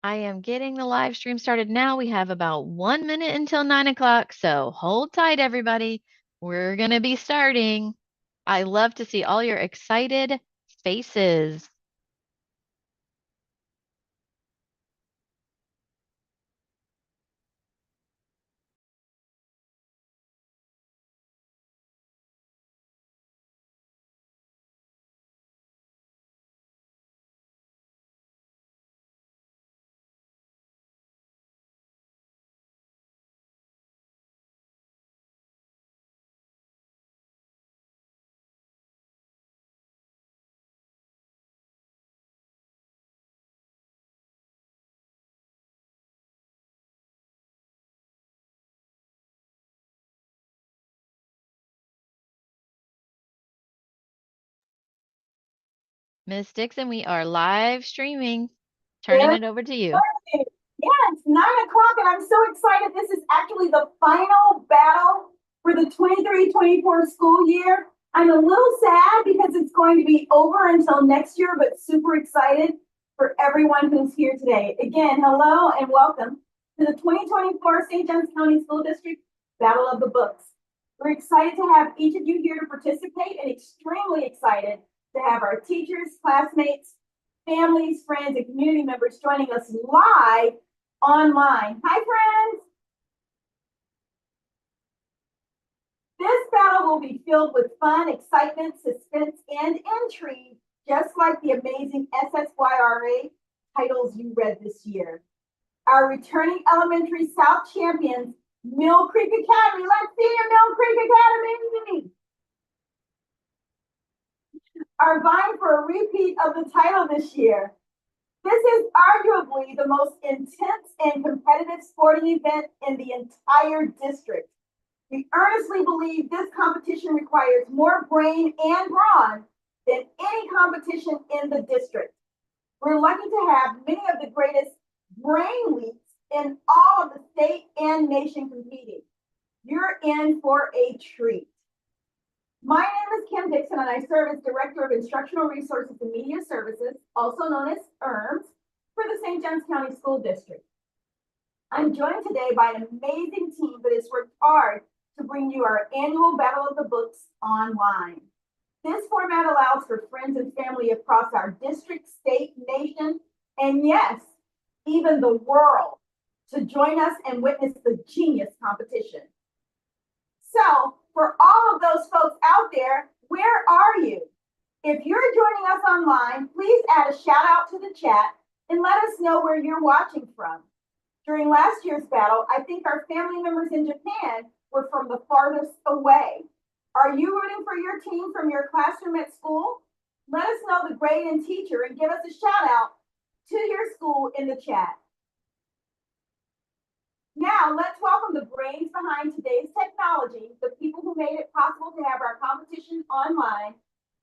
I am getting the live stream started now. We have about 1 minute until 9 o'clock, so hold tight, everybody. We're going to be starting. I love to see all your excited faces. Miss Dixon, we are live streaming. Turning Good it over to you. morning. Yeah, it's 9 o'clock, and I'm so excited. This is actually the final battle for the 23-24 school year. I'm a little sad because it's going to be over until next year, but super excited for everyone who's here today. Again, hello and welcome to the 2024 St. Johns County School District Battle of the Books. We're excited to have each of you here to participate and extremely excited to have our teachers, classmates, families, friends, and community members joining us live online. Hi, friends. This battle will be filled with fun, excitement, suspense, and intrigue, just like the amazing SSYRA titles you read this year. Our returning elementary South champions, Mill Creek Academy. Let's see you, Mill Creek Academy. Are vying for a repeat of the title this year. This is arguably the most intense and competitive sporting event in the entire district. We earnestly believe this competition requires more brain and brawn than any competition in the district. We're lucky to have many of the greatest brain leaps in all of the state and nation competing. You're in for a treat. My name is Kim Dixon, and I serve as Director of Instructional Resources and Media Services, also known as IRMS, for the St. Johns County School District. I'm joined today by an amazing team that has worked hard to bring you our annual Battle of the Books online. This format allows for friends and family across our district, state, nation, and yes, even the world to join us and witness the genius competition. So, for all of those folks out there, where are you? If you're joining us online, please add a shout out to the chat and let us know where you're watching from. During last year's battle, I think our family members in Japan were from the farthest away. Are you rooting for your team from your classroom at school? Let us know the grade and teacher and give us a shout out to your school in the chat. Now, let's welcome the brains behind today's technology, the people who made it possible to have our competition online,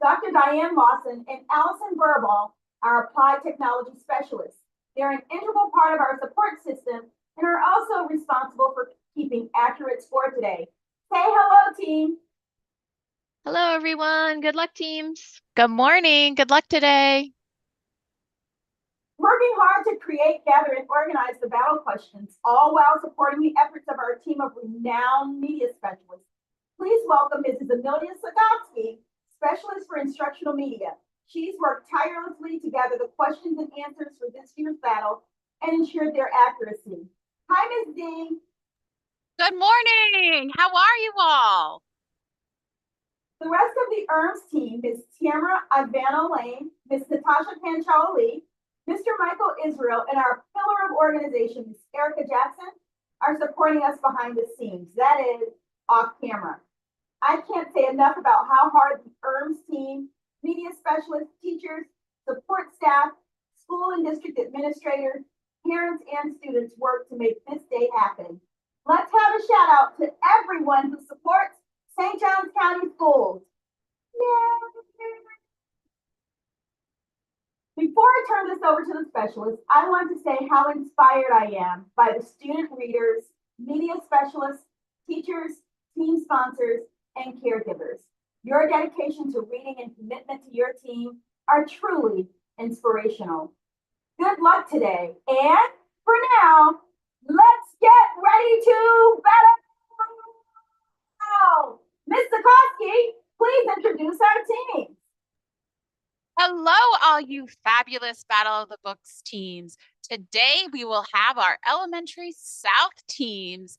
Dr. Diane Lawson and Allison Burball, our applied technology specialists. They're an integral part of our support system and are also responsible for keeping accurate score today. Say hello, team. Hello, everyone. Good luck, teams. Good morning. Good luck today. Working hard to create, gather, and organize the battle questions, all while supporting the efforts of our team of renowned media specialists. Please welcome Mrs. Amelia Sagotsky, Specialist for Instructional Media. She's worked tirelessly to gather the questions and answers for this year's battle and ensured their accuracy. Hi, Ms. D. Good morning. How are you all? The rest of the IRMS team, Ms. Tamara Ivana Lane, Ms. Natasha Panchala-Lee, Mr. Michael Israel, and our pillar of organization, Ms. Erica Jackson, are supporting us behind the scenes. That is off camera. I can't say enough about how hard the IRMS team, media specialists, teachers, support staff, school and district administrators, parents, and students work to make this day happen. Let's have a shout out to everyone who supports St. Johns County Schools. Yay! Before I turn this over to the specialists, I want to say how inspired I am by the student readers, media specialists, teachers, team sponsors, and caregivers. Your dedication to reading and commitment to your team are truly inspirational. Good luck today. And for now, let's get ready to battle. Ms. Sikorsky, please introduce our team. Hello, all you fabulous Battle of the Books teams. Today we will have our Elementary South teams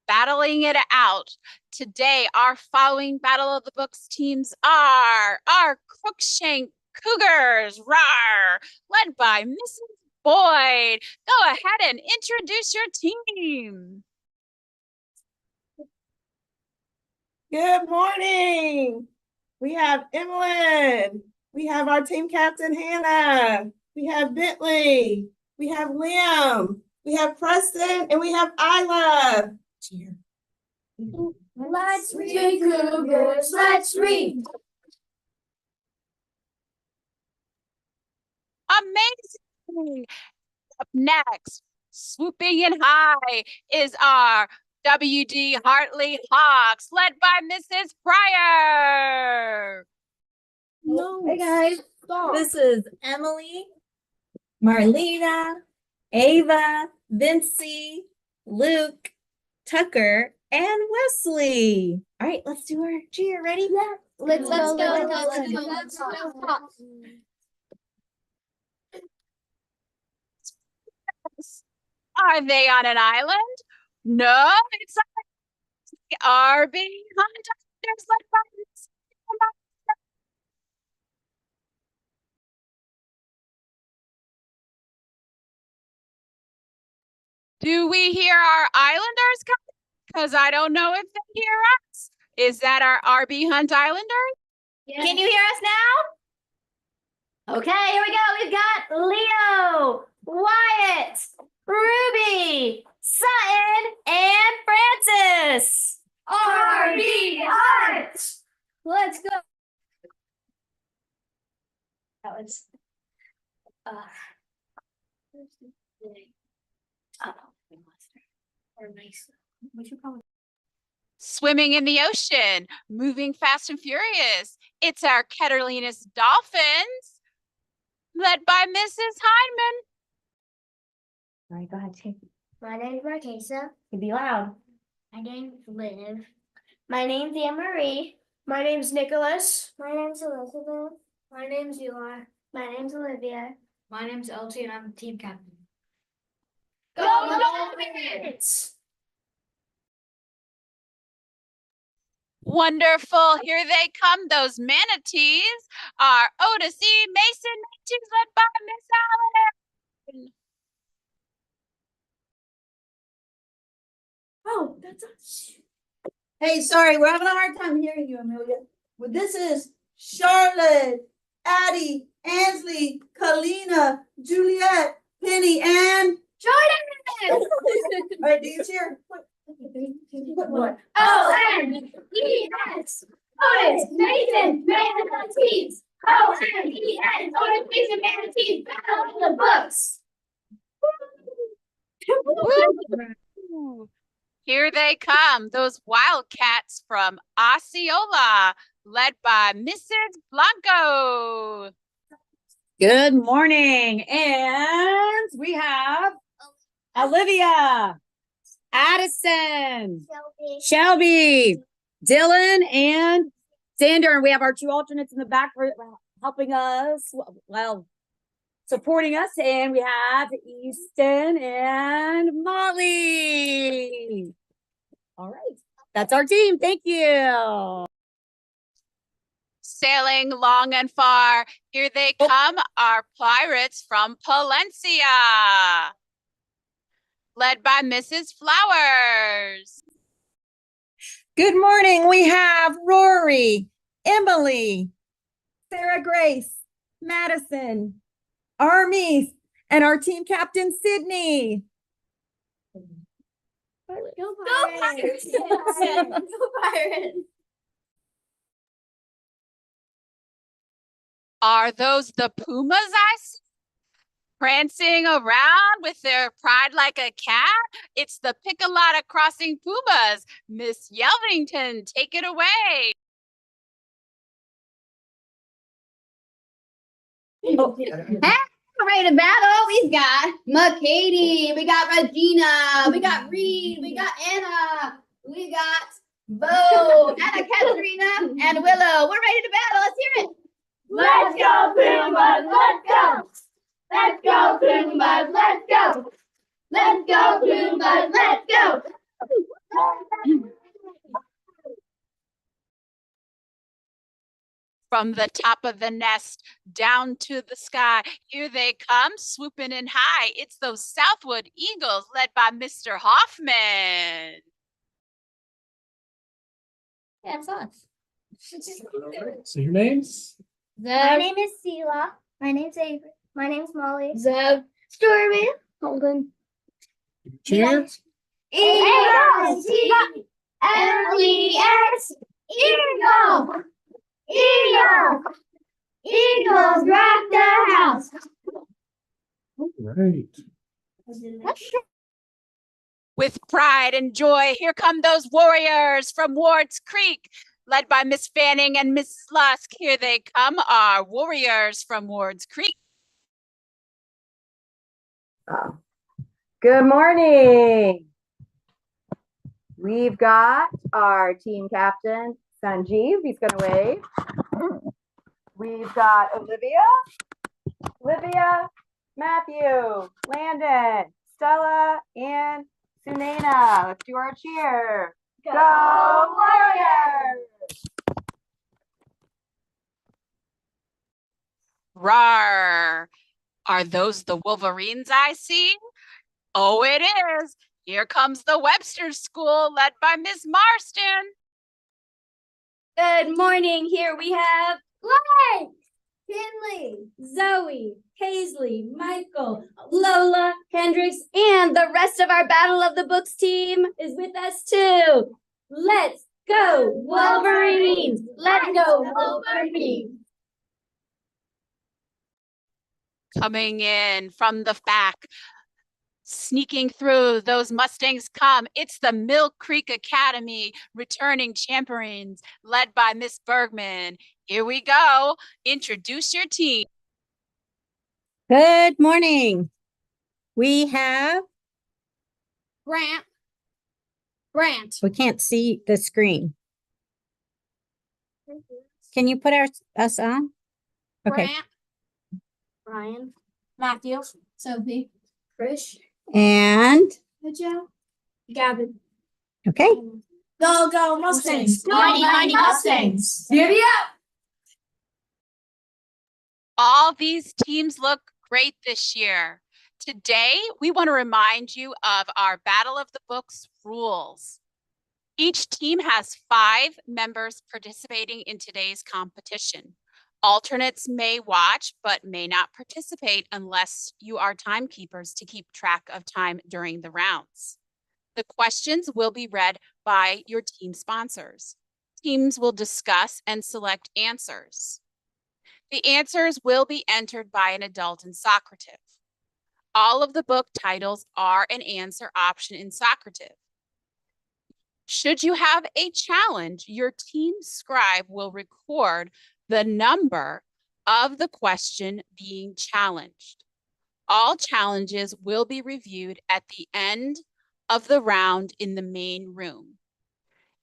battling it out. Today, our following Battle of the Books teams are our Crookshank Cougars, rawr, led by Mrs. Boyd. Go ahead and introduce your team. Good morning. We have Emmeline. We have our team captain, Hannah. We have Bentley. We have Liam. We have Preston, and we have Isla. Cheer. Let's read, Cougars, let's read. Amazing. Up next, swooping in high, is our W.D. Hartley Hawks, led by Mrs. Pryor. Hey guys, this is Emily, Marlena, Ava, Vincy, Luke, Tucker, and Wesley. All right, let's do our cheer. Ready? Yeah. Let's go. Are they on an island? No, it's the RB Hunters, led by Miss Emma. Do we hear our Islanders coming? Because I don't know if they hear us. Is that our RB Hunt Islanders? Can you hear us now? Okay, here we go. We've got Leo, Wyatt, Ruby, Sutton, and Francis. RB Hunt. Let's go. That was. Swimming in the ocean, moving fast and furious. It's our Ketterlinus Dolphins, led by Mrs. Hyndman. All right, go ahead, Chief. My name's Marquesa. You be loud. My name's Liv. My name's Anne Marie. My name's Nicholas. My name's Elizabeth. My name's Eli. My name's Olivia. My name's Elsie, and I'm the team captain. Go Dolphins! Wonderful. Here they come, those manatees. Our Otis E. Mason manatees, led by Miss Allen. Oh, that's us. Hey, sorry, we're having a hard time hearing you, Amelia. Well, this is Charlotte, Addie, Ansley, Kalina, Juliet, Penny, and Jordan! All right, do you cheer? What? O-N-E-S! Otis, Mason, manatees! O-N-E-S! Otis, Mason, manatees! Battle of the Books! Woo! Here they come, those Wildcats from Osceola, led by Mrs. Blanco. Good morning, and we have Olivia, Addison, Shelby, Dylan, and Xander, and we have our two alternates in the back for helping us, well, supporting us, and we have Easton and Molly. All right, that's our team. Thank you. Sailing long and far, here they come, our pirates from Palencia, led by Mrs. Flowers. Good morning. We have Rory, Emily, Sarah Grace, Madison, Armies, and our team captain, Sydney. Go Pirates! Go Pirates! Are those the Pumas I see? Prancing around with their pride like a cat? It's the Piccolata Crossing Pumas. Miss Yelvington, take it away. we're ready to battle. We've got McKady, we got Regina, we got Reed, we got Anna, we got Bo, Anna Katerina, and Willow. We're ready to battle. Let's hear it. Let's go, Pumas, let's go. Let's go, Pumas, let's go. Let's go, Pumas, let's go. From the top of the nest down to the sky, here they come, swooping in high. It's those Southwood Eagles led by Mr. Hoffman. Yeah, it's us. So your names? My name is Sela. My name's Avery. My name's Molly. Zeb. Stormy. Holden. Cheer. Eagles. L-E-S. Eagle. Eagle. Eagles rock the house. Right. With pride and joy, here come those warriors from Ward's Creek, led by Miss Fanning and Mrs. Lusk. Here they come, our warriors from Ward's Creek. Good morning. We've got our team captain, Sanjeev. He's going to wave. We've got Olivia, Matthew, Landon, Stella, and Sunena. Let's do our cheer. Go Warriors! Rawr! Are those the Wolverines I see? Oh, it is. Here comes the Webster School, led by Miss Marston. Good morning. Here we have Blake. Finley. Zoe, Paisley, Michael, Lola, Hendricks, and the rest of our Battle of the Books team is with us too. Let's go, Wolverines! Let's go, Wolverines! Coming in from the back, sneaking through, those Mustangs come. It's the Mill Creek Academy returning champions, led by Miss Bergman. Here we go. Introduce your team. Good morning. We have, Grant. we can't see the screen. Can you put us on? Okay. Ryan. Matthew. Sophie. Trish. And, Joe. Gavin. okay. Go Mustangs. Mighty Mustangs. Giddy up. All these teams look great this year. Today, we want to remind you of our Battle of the Books rules. Each team has 5 members participating in today's competition. Alternates may watch, but may not participate unless you are timekeepers to keep track of time during the rounds. The questions will be read by your team sponsors. Teams will discuss and select answers. The answers will be entered by an adult in Socrative. All of the book titles are an answer option in Socrative. Should you have a challenge, your team scribe will record the number of the question being challenged. All challenges will be reviewed at the end of the round in the main room.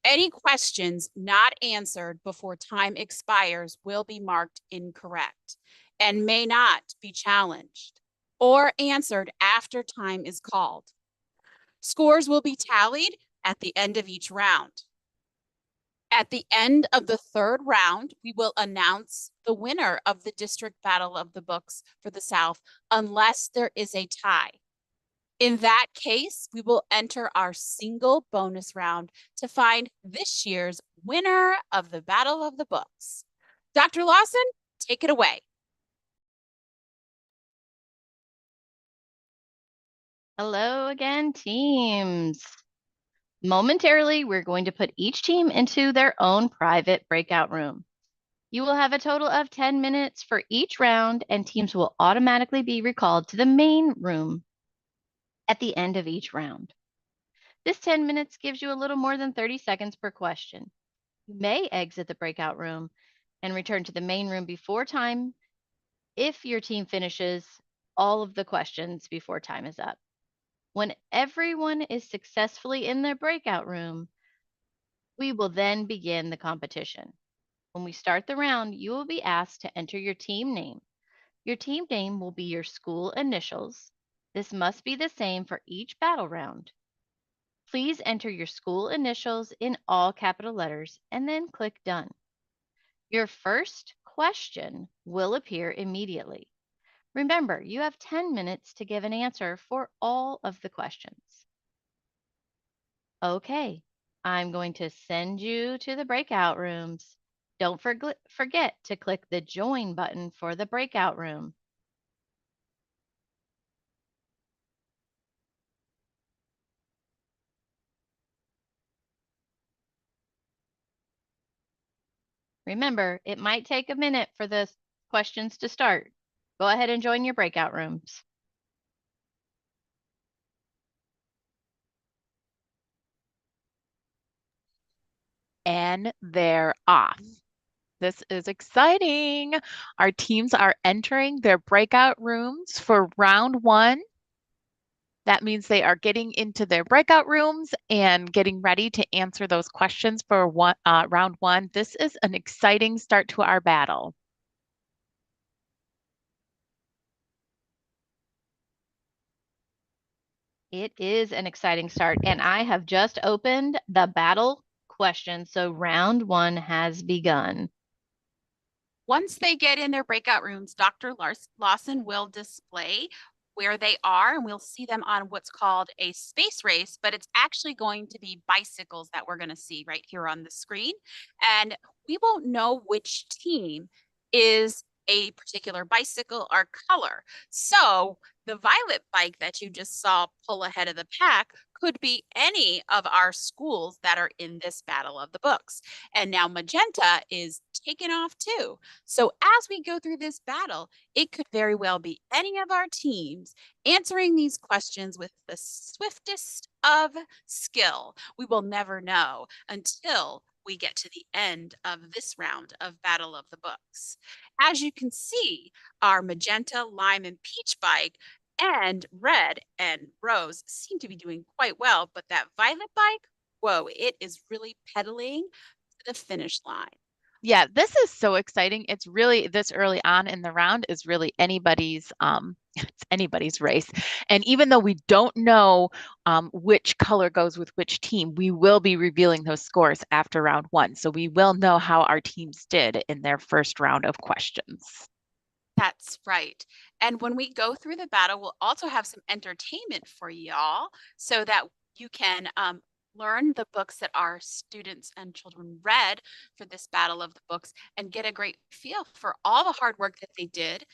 Any questions not answered before time expires will be marked incorrect and may not be challenged or answered after time is called. Scores will be tallied at the end of each round. At the end of the 3rd round, we will announce the winner of the District Battle of the Books for the South, unless there is a tie. In that case, we will enter our single bonus round to find this year's winner of the Battle of the Books. Dr. Lawson, take it away. Hello again, teams. Momentarily, we're going to put each team into their own private breakout room. You will have a total of 10 minutes for each round, and teams will automatically be recalled to the main room at the end of each round. This 10 minutes gives you a little more than 30 seconds per question. You may exit the breakout room and return to the main room before time if your team finishes all of the questions before time is up. When everyone is successfully in their breakout room, we will then begin the competition. When we start the round, you will be asked to enter your team name. Your team name will be your school initials. This must be the same for each battle round. Please enter your school initials in all capital letters and then click Done. Your first question will appear immediately. Remember, you have 10 minutes to give an answer for all of the questions. Okay, I'm going to send you to the breakout rooms. Don't forget to click the Join button for the breakout room. Remember, it might take a minute for the questions to start. Go ahead and join your breakout rooms. And they're off. This is exciting. Our teams are entering their breakout rooms for round 1. That means they are getting into their breakout rooms and getting ready to answer those questions for round 1. This is an exciting start to our battle. It is an exciting start, and I have just opened the battle question, so round 1 has begun. Once they get in their breakout rooms, Dr. Lawson will display where they are, and we'll see them on what's called a space race, but it's actually going to be bicycles that we're going to see right here on the screen. And we won't know which team is a particular bicycle or color. So the violet bike that you just saw pull ahead of the pack could be any of our schools that are in this battle of the books. And now magenta is taken off too. So as we go through this battle, it could very well be any of our teams answering these questions with the swiftest of skill. We will never know until we get to the end of this round of Battle of the Books. As you can see, our magenta, lime, and peach bike and red and rose seem to be doing quite well, but that violet bike, whoa, it is really pedaling to the finish line. Yeah, this is so exciting. It's really, this early on in the round is really anybody's it's anybody's race. And even though we don't know which color goes with which team, we will be revealing those scores after round 1. So we will know how our teams did in their first round of questions. That's right. And when we go through the battle, we'll also have some entertainment for y'all so that you can learn the books that our students and children read for this Battle of the Books and get a great feel for all the hard work that they did,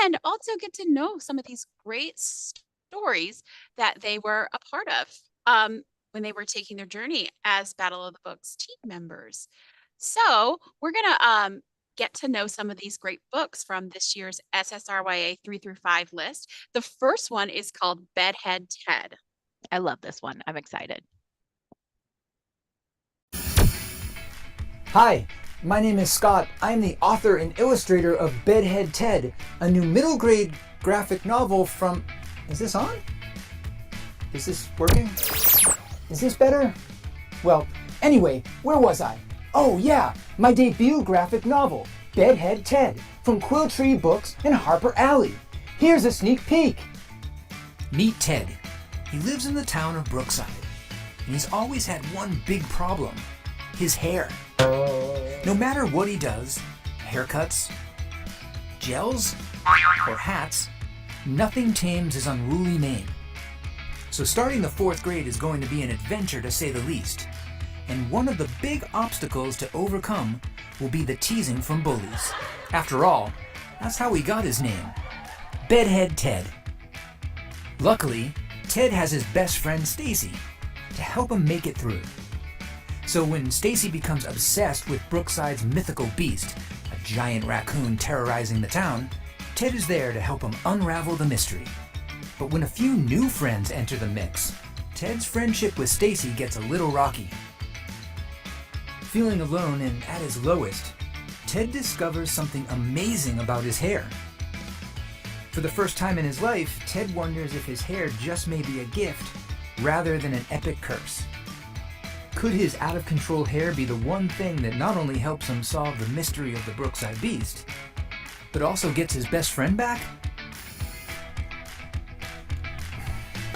and also get to know some of these great stories that they were a part of when they were taking their journey as Battle of the Books team members. So we're gonna get to know some of these great books from this year's SSRYA 3 through 5 list. The first one is called Bedhead Ted. I love this one. I'm excited. Hi, my name is Scott. I'm the author and illustrator of Bedhead Ted, a new middle grade graphic novel from... Is this on? Is this working? Is this better? Well, anyway, where was I? Oh yeah, my debut graphic novel, Bedhead Ted, from Quill Tree Books and Harper Alley. Here's a sneak peek. Meet Ted. He lives in the town of Brookside, and he's always had one big problem: his hair. No matter what he does, haircuts, gels, or hats, nothing tames his unruly mane. So starting the 4th grade is going to be an adventure to say the least. And one of the big obstacles to overcome will be the teasing from bullies. After all, that's how he got his name, Bedhead Ted. Luckily, Ted has his best friend Stacy to help him make it through. So when Stacy becomes obsessed with Brookside's mythical beast, a giant raccoon terrorizing the town, Ted is there to help him unravel the mystery. But when a few new friends enter the mix, Ted's friendship with Stacy gets a little rocky. Feeling alone and at his lowest, Ted discovers something amazing about his hair. For For the first time in his life, Ted wonders if his hair just may be a gift rather than an epic curse. Could his out-of-control hair be the one thing that not only helps him solve the mystery of the Brookside Beast, but also gets his best friend back?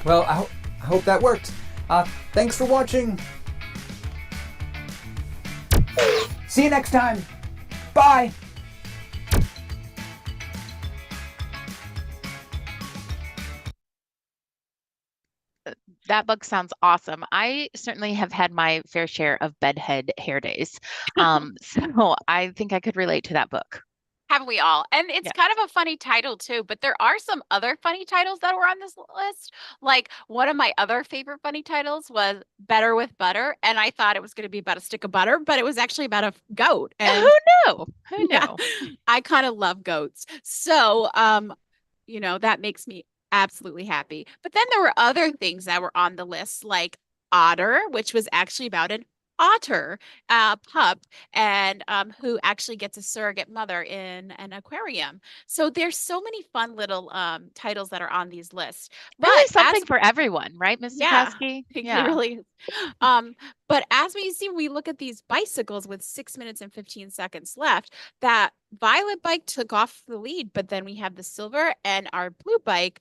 Well, I hope that worked. Thanks for watching. See you next time. Bye. That book sounds awesome. I certainly have had my fair share of bedhead hair days. So I think I could relate to that book. Haven't we all? And it's kind of a funny title too, but there are some other funny titles that were on this list. Like one of my other favorite funny titles was Better with Butter. And I thought it was going to be about a stick of butter, but it was actually about a goat. And Who knew? Who yeah, knew? I kind of love goats. So, that makes me absolutely happy. But then there were other things that were on the list, like Otter, which was actually about an otter pup and who actually gets a surrogate mother in an aquarium. So there's so many fun little titles that are on these lists. Really But something for everyone, right, Ms. yeah, Zukoski? it Yeah. really is. But as we see, we look at these bicycles with 6 minutes and 15 seconds left. That violet bike took off the lead, but then we have the silver and our blue bike.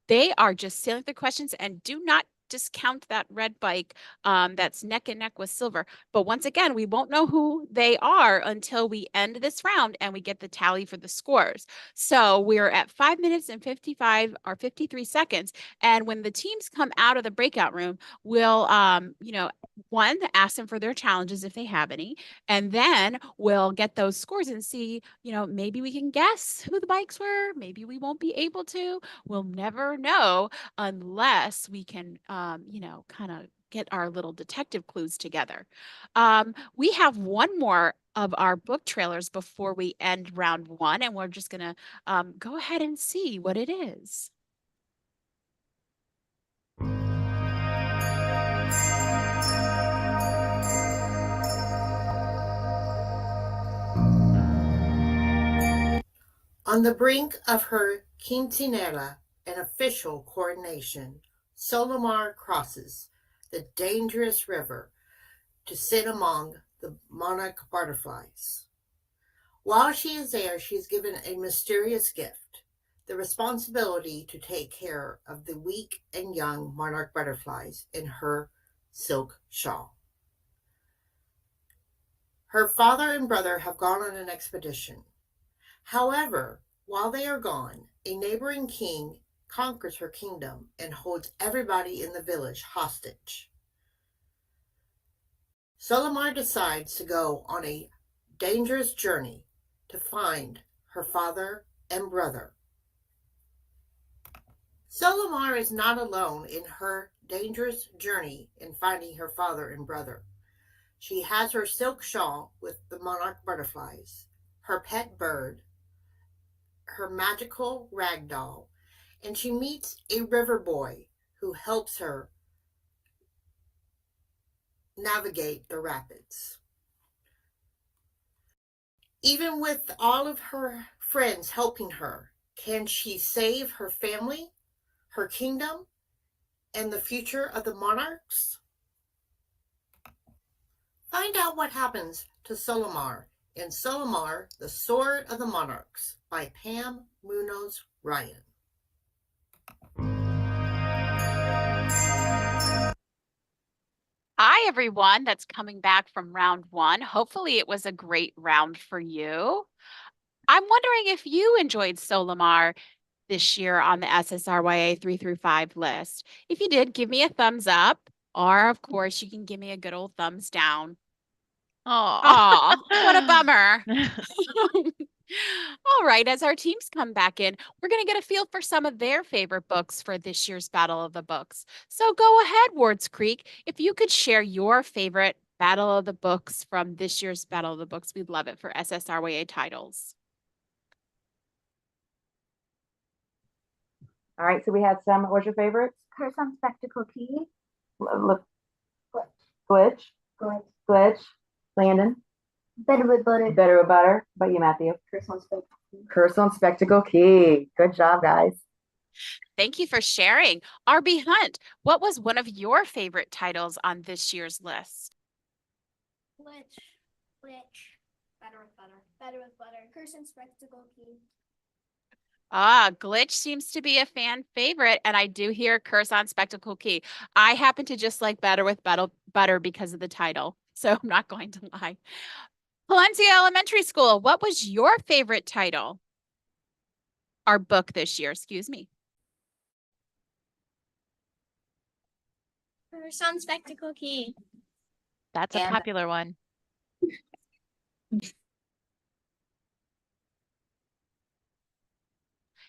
They are just sailing the questions and do not discount that red bike that's neck and neck with silver. But once again, we won't know who they are until we end this round and we get the tally for the scores. So we're at 5 minutes and 55 or 53 seconds. And when the teams come out of the breakout room, we'll, one, ask them for their challenges if they have any. And then we'll get those scores and see, maybe we can guess who the bikes were. Maybe we won't be able to. We'll never know unless we can, kind of get our little detective clues together. We have one more of our book trailers before we end round one, and we're just going to go ahead and see what it is. On the brink of her quinceañera, an official coronation, Solimar crosses the dangerous river to sit among the monarch butterflies. While she is there, she is given a mysterious gift, the responsibility to take care of the weak and young monarch butterflies in her silk shawl. Her father and brother have gone on an expedition. However, while they are gone, a neighboring king conquers her kingdom and holds everybody in the village hostage. Solimar decides to go on a dangerous journey to find her father and brother. Solimar is not alone in her dangerous journey in finding her father and brother. She has her silk shawl with the monarch butterflies, her pet bird, her magical rag doll, and she meets a river boy who helps her navigate the rapids. Even with all of her friends helping her, can she save her family, her kingdom, and the future of the monarchs? Find out what happens to Solimar in Solimar, the Sword of the Monarchs by Pam Munoz Ryan. Hi, everyone that's coming back from round one. Hopefully it was a great round for you. I'm wondering if you enjoyed Solimar this year on the SSRYA 3 through 5 list. If you did, give me a thumbs up, or of course you can give me a good old thumbs down. Oh, what a bummer. All right, as our teams come back in, we're going to get a feel for some of their favorite books for this year's Battle of the Books. So go ahead, Wards Creek. If you could share your favorite Battle of the Books from this year's Battle of the Books, we'd love it for SSRYA titles. All right, so we had some, what's your favorites? Curse on Spectacle Key. Glitch. Glitch. Landon. Better with butter. Better with butter. What about you, Matthew? Curse on Spectacle Key. Good job, guys. Thank you for sharing. RB Hunt, what was one of your favorite titles on this year's list? Glitch. Better with butter. Better with butter. Curse and Spectacle Key. Ah, Glitch seems to be a fan favorite, and I do hear Curse on Spectacle Key. I happen to just like Better with Butter because of the title, so I'm not going to lie. Palencia Elementary School, what was your favorite title? Our book this year, excuse me. Curse on Spectacle Key. That's a popular one.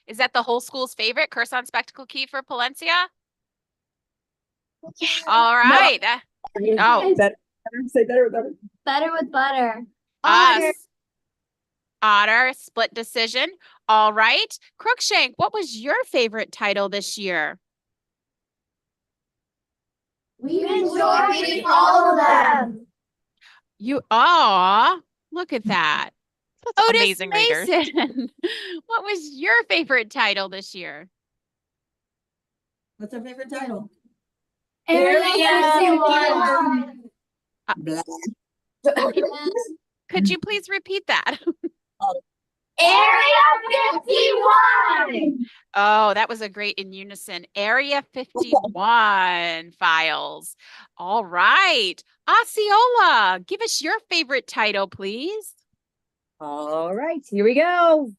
Is that the whole school's favorite, Curse on Spectacle Key for Palencia? All right. Oh, Say better with butter. Better with butter. Otter, split decision. All right. Crookshank, what was your favorite title this year? We enjoy reading all of them. Look at that. That's Otis amazing readers. Mason, what was your favorite title this year? What's our favorite title? Area 51. Could you please repeat that? Area 51. Oh, that was a great in unison. Area 51 files. All right. Osceola, give us your favorite title, please. All right, here we go.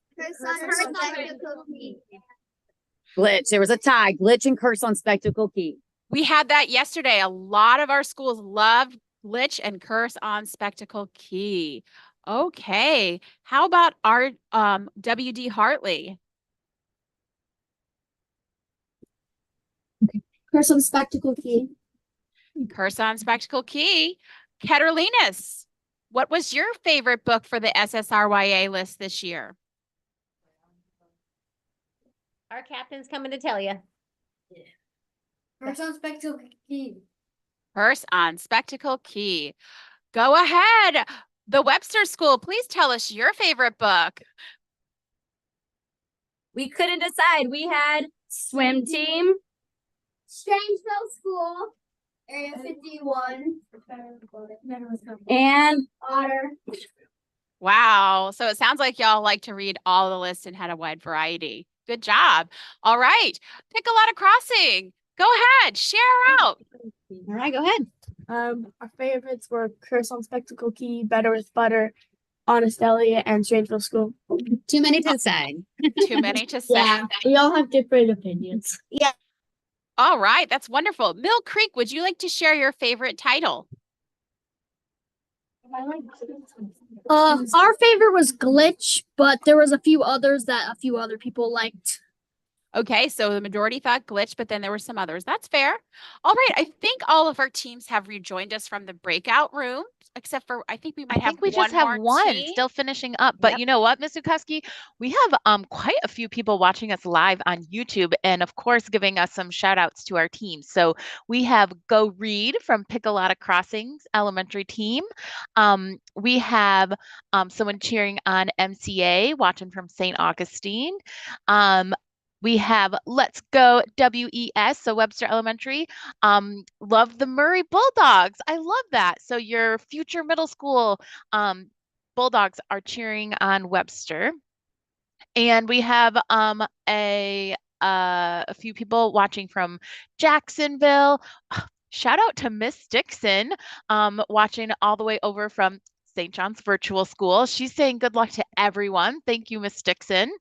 Glitch. There was a tie. Glitch and Curse on Spectacle Key. We had that yesterday. A lot of our schools loved Glitch and Curse on Spectacle Key. Okay. How about our WD Hartley? Curse on Spectacle Key. Curse on Spectacle Key. Keterlinus, what was your favorite book for the SSRYA list this year? Our captain's coming to tell you. Curse on Spectacle Key. Curse on Spectacle Key. Go ahead. The Webster School, please tell us your favorite book. We couldn't decide. We had swim team. Strangeville School. Area 51. And Otter. Wow. So it sounds like y'all like to read all the lists and had a wide variety. Good job. All right. Piccolata Crossing. Go ahead. Share out. All right, go ahead. Our favorites were Curse on Spectacle Key, Better with Butter, Honest Elliot, and Strangeville School. Too many to decide. Too many to say. Yeah, we all have different opinions. Yeah. All right. That's wonderful. Mill Creek, would you like to share your favorite title? Our favorite was Glitch, but there was a few others that a few other people liked. Okay, so the majority thought Glitch, but then there were some others. That's fair. All right, I think all of our teams have rejoined us from the breakout room, except for I think we might have we just have one still finishing up. But you know what, Ms. Zukoski? We have quite a few people watching us live on YouTube and of course giving us some shout outs to our team. So we have Go Read from Piccolata Crossings elementary team. We have someone cheering on MCA watching from St. Augustine. We have Let's Go WES, so Webster Elementary. Love the Murray Bulldogs. I love that. So your future middle school Bulldogs are cheering on Webster. And we have a few people watching from Jacksonville. Shout out to Miss Dixon watching all the way over from St. John's Virtual School. She's saying good luck to everyone. Thank you, Miss Dixon.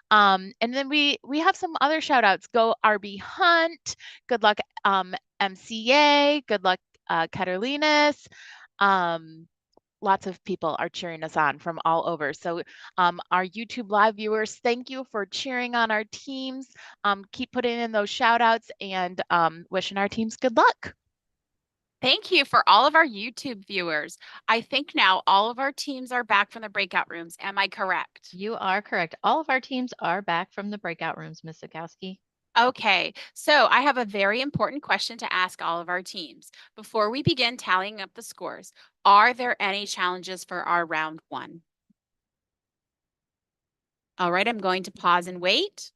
And then we have some other shout outs. Go RB Hunt. Good luck MCA. Good luck Keterlinus. Lots of people are cheering us on from all over. So our YouTube live viewers, thank you for cheering on our teams. Keep putting in those shout outs and wishing our teams good luck. Thank you for all of our YouTube viewers. I think now all of our teams are back from the breakout rooms. Am I correct? You are correct. All of our teams are back from the breakout rooms, Ms. Zukoski. Okay, so I have a very important question to ask all of our teams. Before we begin tallying up the scores, are there any challenges for our round one? All right, I'm going to pause and wait.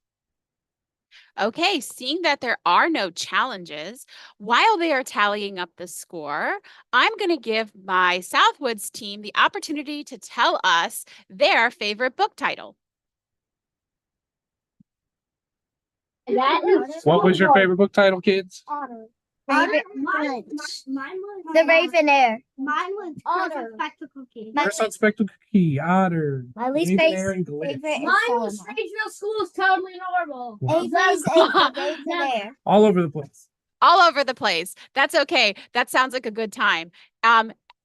Okay, seeing that there are no challenges, while they are tallying up the score, I'm going to give my Southwoods team the opportunity to tell us their favorite book title. What was your favorite book title, kids? The Ravenair. Mine was Otter. Spectacle Key. Curse on Spectacle Key, Otter. My least Ravenair, and Glitch. favorite. Mine was Strangeville School is totally normal. Avery's Ravenair. All over the place. All over the place. That's okay. That sounds like a good time.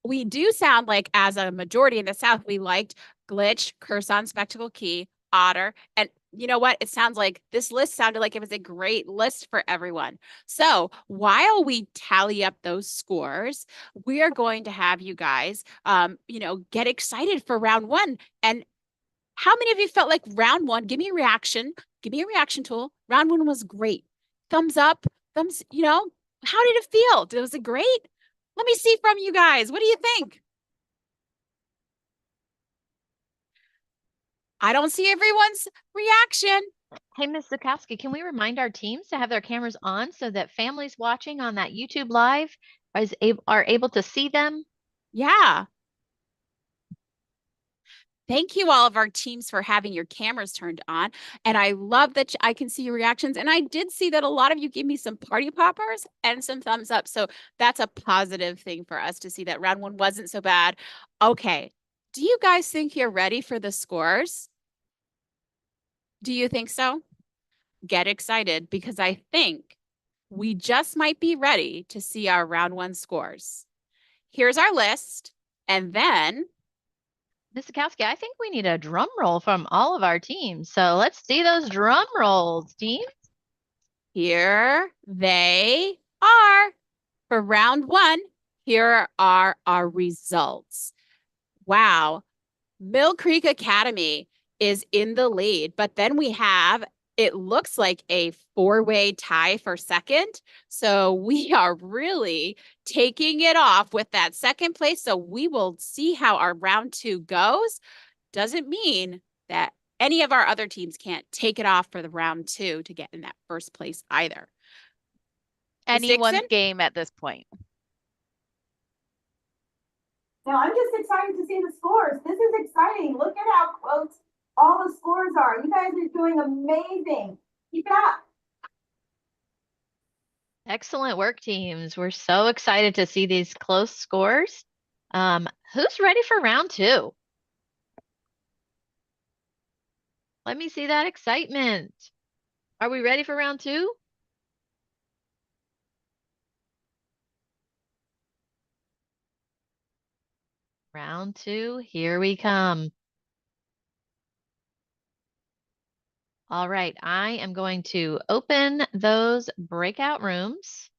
We do sound like, as a majority in the South, we liked Glitch, Curse on Spectacle Key, Otter, and you know what? It sounds like this list sounded like it was a great list for everyone. So while we tally up those scores, we are going to have you guys, get excited for round one. And how many of you felt like round one? Give me a reaction. Give me a reaction tool. Round one was great. Thumbs up, thumbs, how did it feel? Was it great? Let me see from you guys. What do you think? I don't see everyone's reaction. Hey, Ms. Zukowski, can we remind our teams to have their cameras on so that families watching on that YouTube Live are able to see them? Yeah. Thank you, all of our teams, for having your cameras turned on. And I love that I can see your reactions. And I did see that a lot of you gave me some party poppers and some thumbs up. So that's a positive thing for us to see that round one wasn't so bad. Okay. Do you guys think you're ready for the scores? Do you think so? Get excited, because I think we just might be ready to see our round one scores. Here's our list. And then Ms. Zukowski, I think we need a drum roll from all of our teams. So let's see those drum rolls, teams. Here they are. For round one, here are our results. Wow. Mill Creek Academy is in the lead, but then we have, it looks like a four-way tie for second. So we are really taking it off with that second place. So we will see how our round two goes. Doesn't mean that any of our other teams can't take it off for the round two to get in that first place either. Anyone's game at this point. No, I'm just excited to see the scores. This is exciting. Look at how close all the scores are. You guys are doing amazing. Keep it up. Excellent work, teams. We're so excited to see these close scores. Who's ready for round two? Let me see that excitement. Are we ready for round two? Round two, here we come. All right, I am going to open those breakout rooms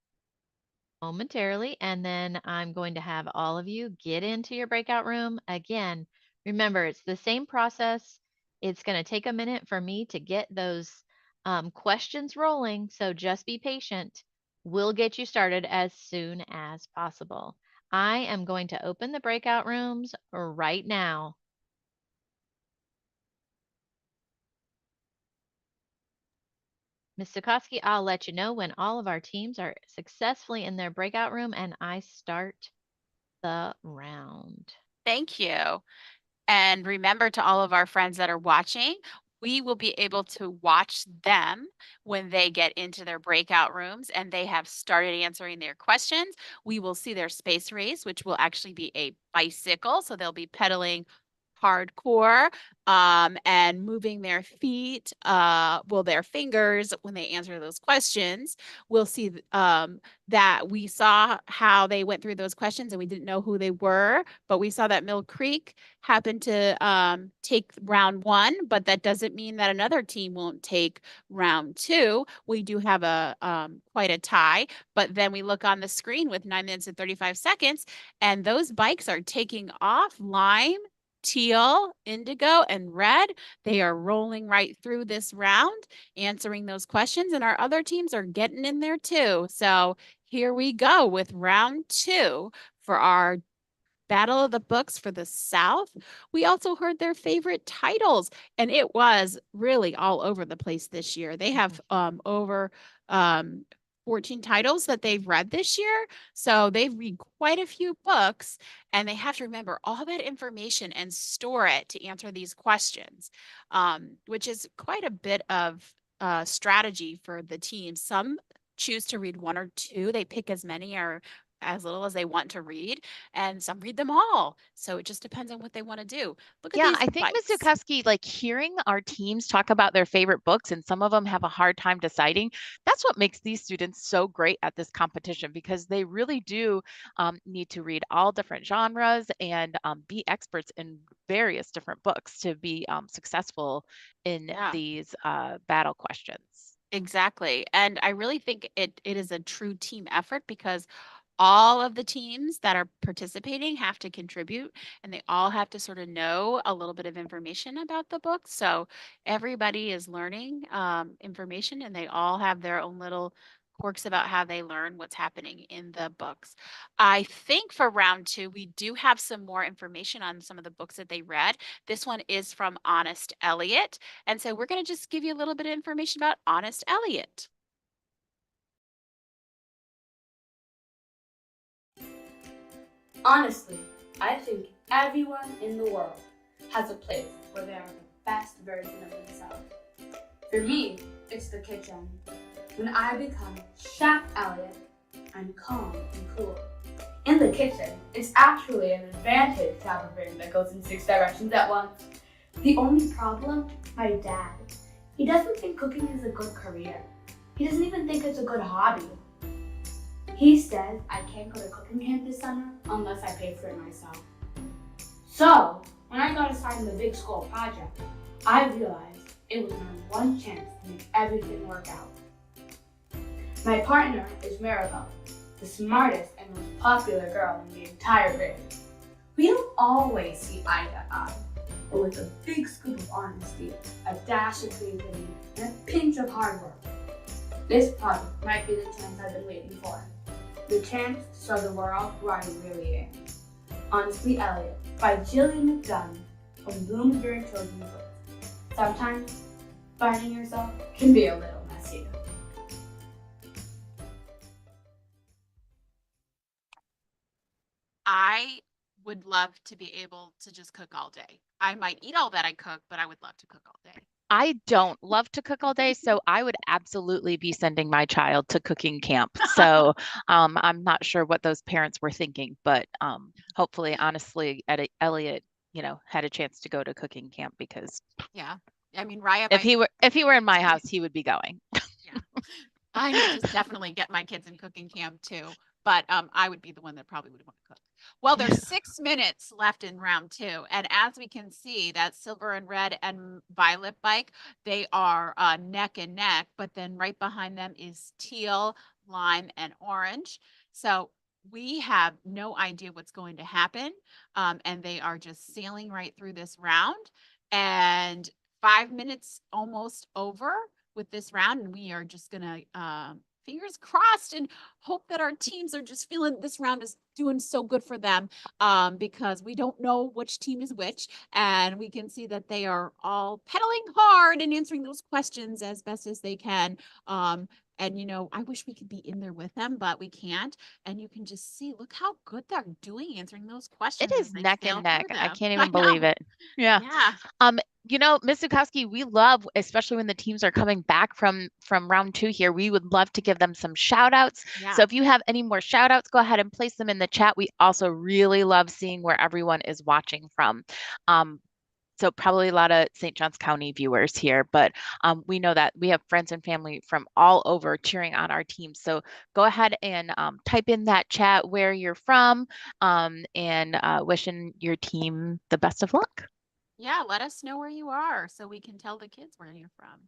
momentarily, and then I'm going to have all of you get into your breakout room. Again, remember, it's the same process. It's going to take a minute for me to get those questions rolling, so just be patient. We'll get you started as soon as possible. I am going to open the breakout rooms right now. Ms. Zukowski, I'll let you know when all of our teams are successfully in their breakout room and I start the round. Thank you. And remember, to all of our friends that are watching, we will be able to watch them when they get into their breakout rooms and they have started answering their questions. We will see their space race, which will actually be a bicycle. So they'll be pedaling hardcore and moving their feet, their fingers when they answer those questions. We'll see that we saw how they went through those questions and we didn't know who they were, but we saw that Mill Creek happened to take round one, but that doesn't mean that another team won't take round two. We do have quite a tie, but then we look on the screen with 9 minutes and 35 seconds and those bikes are taking off. Lime teal, indigo, and red. They are rolling right through this round, answering those questions, and our other teams are getting in there too. So here we go with round 2 for our Battle of the Books for the South. We also heard their favorite titles, and it was really all over the place this year. They have over 14 titles that they've read this year. So they've read quite a few books, and they have to remember all that information and store it to answer these questions, which is quite a bit of strategy for the team. Some choose to read 1 or 2. They pick as many or as little as they want to read, and some read them all. So it just depends on what they want to do. Look at Yeah, these I think Ms. bites. Zukowski, like hearing our teams talk about their favorite books, and some of them have a hard time deciding, that's what makes these students so great at this competition, because they really do need to read all different genres and be experts in various different books to be successful in these battle questions. Exactly. And I really think it is a true team effort, because all of the teams that are participating have to contribute, and they all have to sort of know a little bit of information about the book. So everybody is learning information, and they all have their own little quirks about how they learn what's happening in the books. I think for round 2, we do have some more information on some of the books that they read. This one is from Honest Eliot. And so we're going to just give you a little bit of information about Honest Eliot. Honestly, I think everyone in the world has a place where they are the best version of themselves. For me, it's the kitchen. When I become Chef Eliot, I'm calm and cool. In the kitchen, it's actually an advantage to have a brain that goes in 6 directions at once. The only problem, my dad. He doesn't think cooking is a good career. He doesn't even think it's a good hobby. He says I can't go to cooking camp this summer unless I pay for it myself. So, when I got assigned the big school project, I realized it was my one chance to make everything work out. My partner is Maribel, the smartest and most popular girl in the entire grade. We don't always see eye to eye, but with a big scoop of honesty, a dash of creativity, and a pinch of hard work, this project might be the chance I've been waiting for. The chance to show the world who I really am. Honestly Eliot by Jillian McDonough from Bloomsbury Children's Books. Sometimes, finding yourself can be a little messy. I would love to be able to just cook all day. I might eat all that I cook, but I would love to cook all day. I don't love to cook all day, so I would absolutely be sending my child to cooking camp. So I'm not sure what those parents were thinking, but hopefully, honestly, Elliot, had a chance to go to cooking camp, because yeah, I mean, Raya, if he were in my house, he would be going. Yeah, I need to definitely get my kids in cooking camp too. But I would be the one that probably would want to cook. Well, there's 6 minutes left in round 2. And as we can see, that silver and red and violet bike, they are neck and neck. But then right behind them is teal, lime, and orange. So we have no idea what's going to happen. And they are just sailing right through this round. And 5 minutes almost over with this round. And we are just going to fingers crossed and hope that our teams are just feeling this round is doing so good for them, because we don't know which team is which, and we can see that they are all pedaling hard and answering those questions as best as they can. And I wish we could be in there with them, but we can't. And you can just see, look how good they're doing answering those questions. It is neck and neck. I can't even I believe know. it. Yeah. Ms. Zukowski, we love, especially when the teams are coming back from round 2 here, we would love to give them some shout outs. Yeah. So if you have any more shout outs, go ahead and place them in the chat. We also really love seeing where everyone is watching from. So probably a lot of St. Johns County viewers here, but we know that we have friends and family from all over cheering on our team. So go ahead and type in that chat where you're from, and wishing your team the best of luck. Yeah, let us know where you are so we can tell the kids where you're from.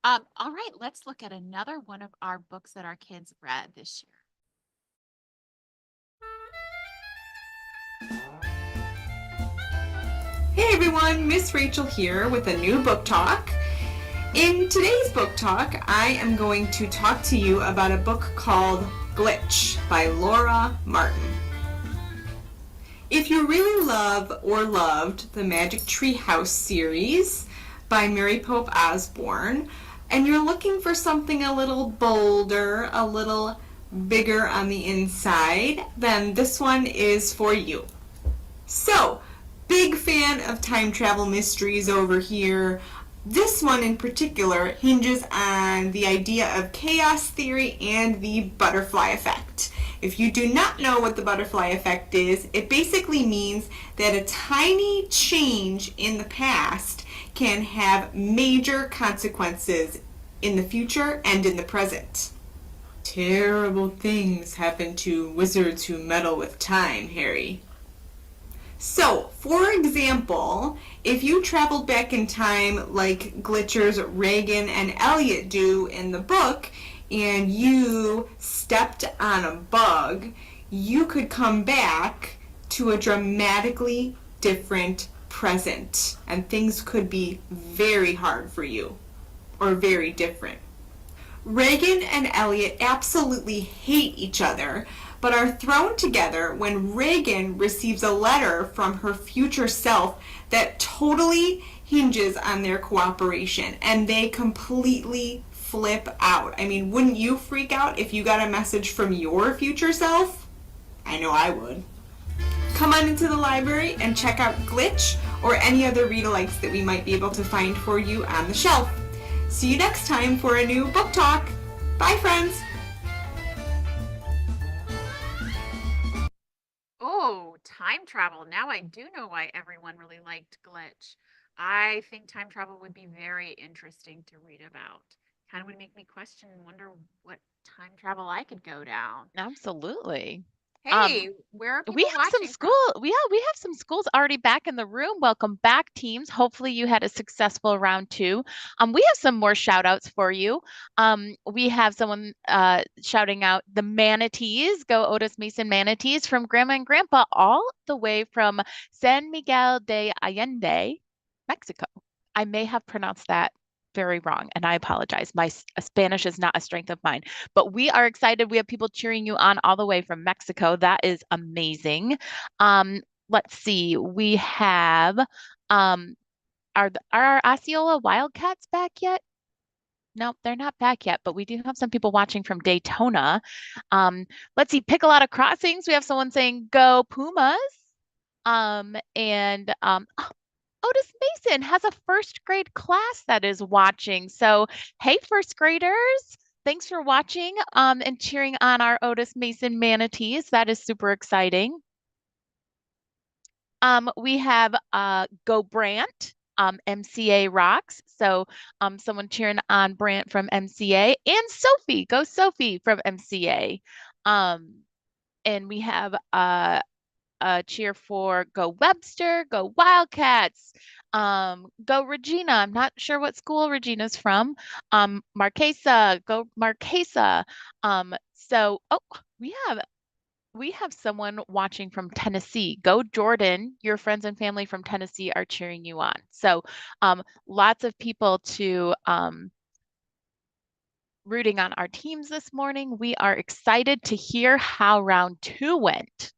All right, let's look at another one of our books that our kids read this year. Hey everyone, Miss Rachel here with a new book talk. In today's book talk, I am going to talk to you about a book called Glitch by Laura Martin. If you really love or loved the Magic Tree House series by Mary Pope Osborne, and you're looking for something a little bolder, a little bigger on the inside, then this one is for you. So, big fan of time travel mysteries over here. This one in particular hinges on the idea of chaos theory and the butterfly effect. If you do not know what the butterfly effect is, it basically means that a tiny change in the past can have major consequences in the future and in the present. Terrible things happen to wizards who meddle with time, Harry. So, for example, if you traveled back in time like Glitcher's Reagan and Elliot do in the book, and you stepped on a bug, you could come back to a dramatically different present, and things could be very hard for you, or very different. Reagan and Elliot absolutely hate each other, but are thrown together when Reagan receives a letter from her future self that totally hinges on their cooperation, and they completely flip out. I mean, wouldn't you freak out if you got a message from your future self? I know I would. Come on into the library and check out Glitch or any other read-alikes that we might be able to find for you on the shelf. See you next time for a new book talk. Bye, friends. Oh, time travel. Now I do know why everyone really liked Glitch. I think time travel would be very interesting to read about. Kind of would make me question and wonder what time travel I could go down. Absolutely. Hey, where are people We have some watching school, we have some schools already back in the room. Welcome back, teams. Hopefully you had a successful round 2. We have some more shout outs for you. We have someone shouting out the manatees, go Otis Mason manatees from Grandma and Grandpa, all the way from San Miguel de Allende, Mexico. I may have pronounced that very wrong, and I apologize. My Spanish is not a strength of mine, but we are excited. We have people cheering you on all the way from Mexico. That is amazing. Let's see. We have are our Osceola Wildcats back yet? No, they're not back yet, but we do have some people watching from Daytona. Let's see, Piccolata Crossings. We have someone saying go Pumas. Otis Mason has a first grade class that is watching. So, hey, first graders, thanks for watching and cheering on our Otis Mason manatees. That is super exciting. We have Go Brant, MCA rocks. So someone cheering on Brant from MCA, and Sophie, go Sophie from MCA. And we have cheer for Go Webster, Go Wildcats, Go Regina. I'm not sure what school Regina's from. Marquesa, Go Marquesa. We have someone watching from Tennessee. Go Jordan. Your friends and family from Tennessee are cheering you on. So lots of people to rooting on our teams this morning. We are excited to hear how round 2 went.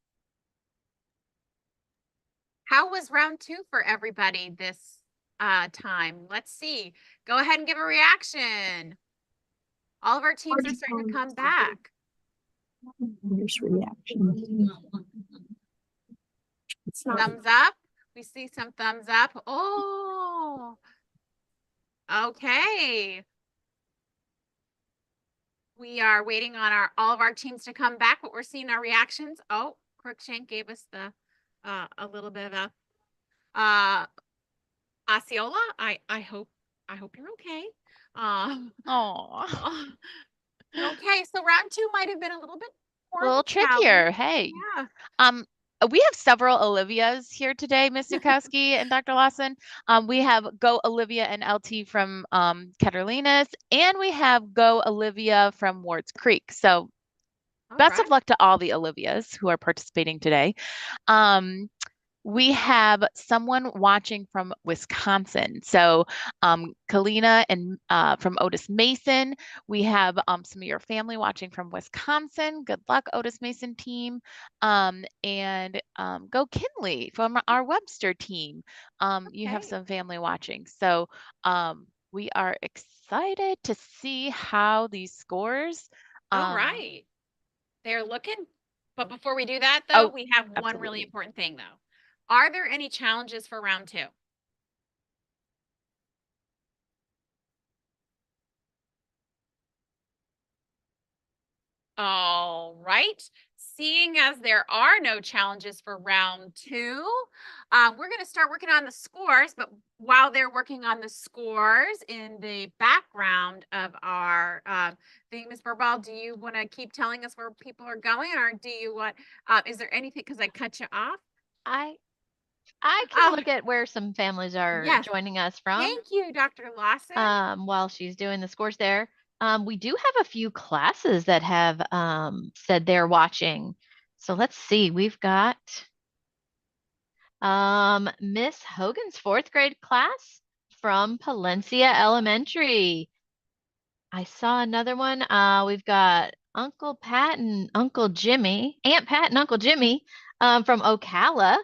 How was round 2 for everybody this time? Let's see. Go ahead and give a reaction. All of our teams are starting to come back. Here's reaction. Thumbs up. We see some thumbs up. Oh, okay. We are waiting on all of our teams to come back, but we're seeing our reactions. Oh, Crookshank gave us the a little bit of a Osceola. I hope you're okay. Okay, so round 2 might have been a little bit more a little trickier. Hey. Yeah. We have several Olivias here today, Ms. Zukowski and Dr. Lawson. We have Go Olivia and LT from Catalinas, and we have Go Olivia from Wards Creek. So best of luck to all the Olivias who are participating today. We have someone watching from Wisconsin. So Kalina and from Otis Mason. We have some of your family watching from Wisconsin. Good luck, Otis Mason team. And go Kinley from our Webster team. You have some family watching. So we are excited to see how these scores. All right. They're looking. But before we do that, though, we have one really important thing, though. Are there any challenges for round 2? All right. Seeing as there are no challenges for round 2, we're going to start working on the scores. But while they're working on the scores in the background of our thing, Ms. Burball, do you want to keep telling us where people are going, or do you want? Is there anything? Because I cut you off. I can look at where some families are Yes. joining us from. Thank you, Dr. Lawson. While she's doing the scores there. We do have a few classes that have said they're watching. So let's see. We've got Miss Hogan's 4th grade class from Palencia Elementary. I saw another one. We've got Uncle Pat and Uncle Jimmy, Aunt Pat and Uncle Jimmy from Ocala.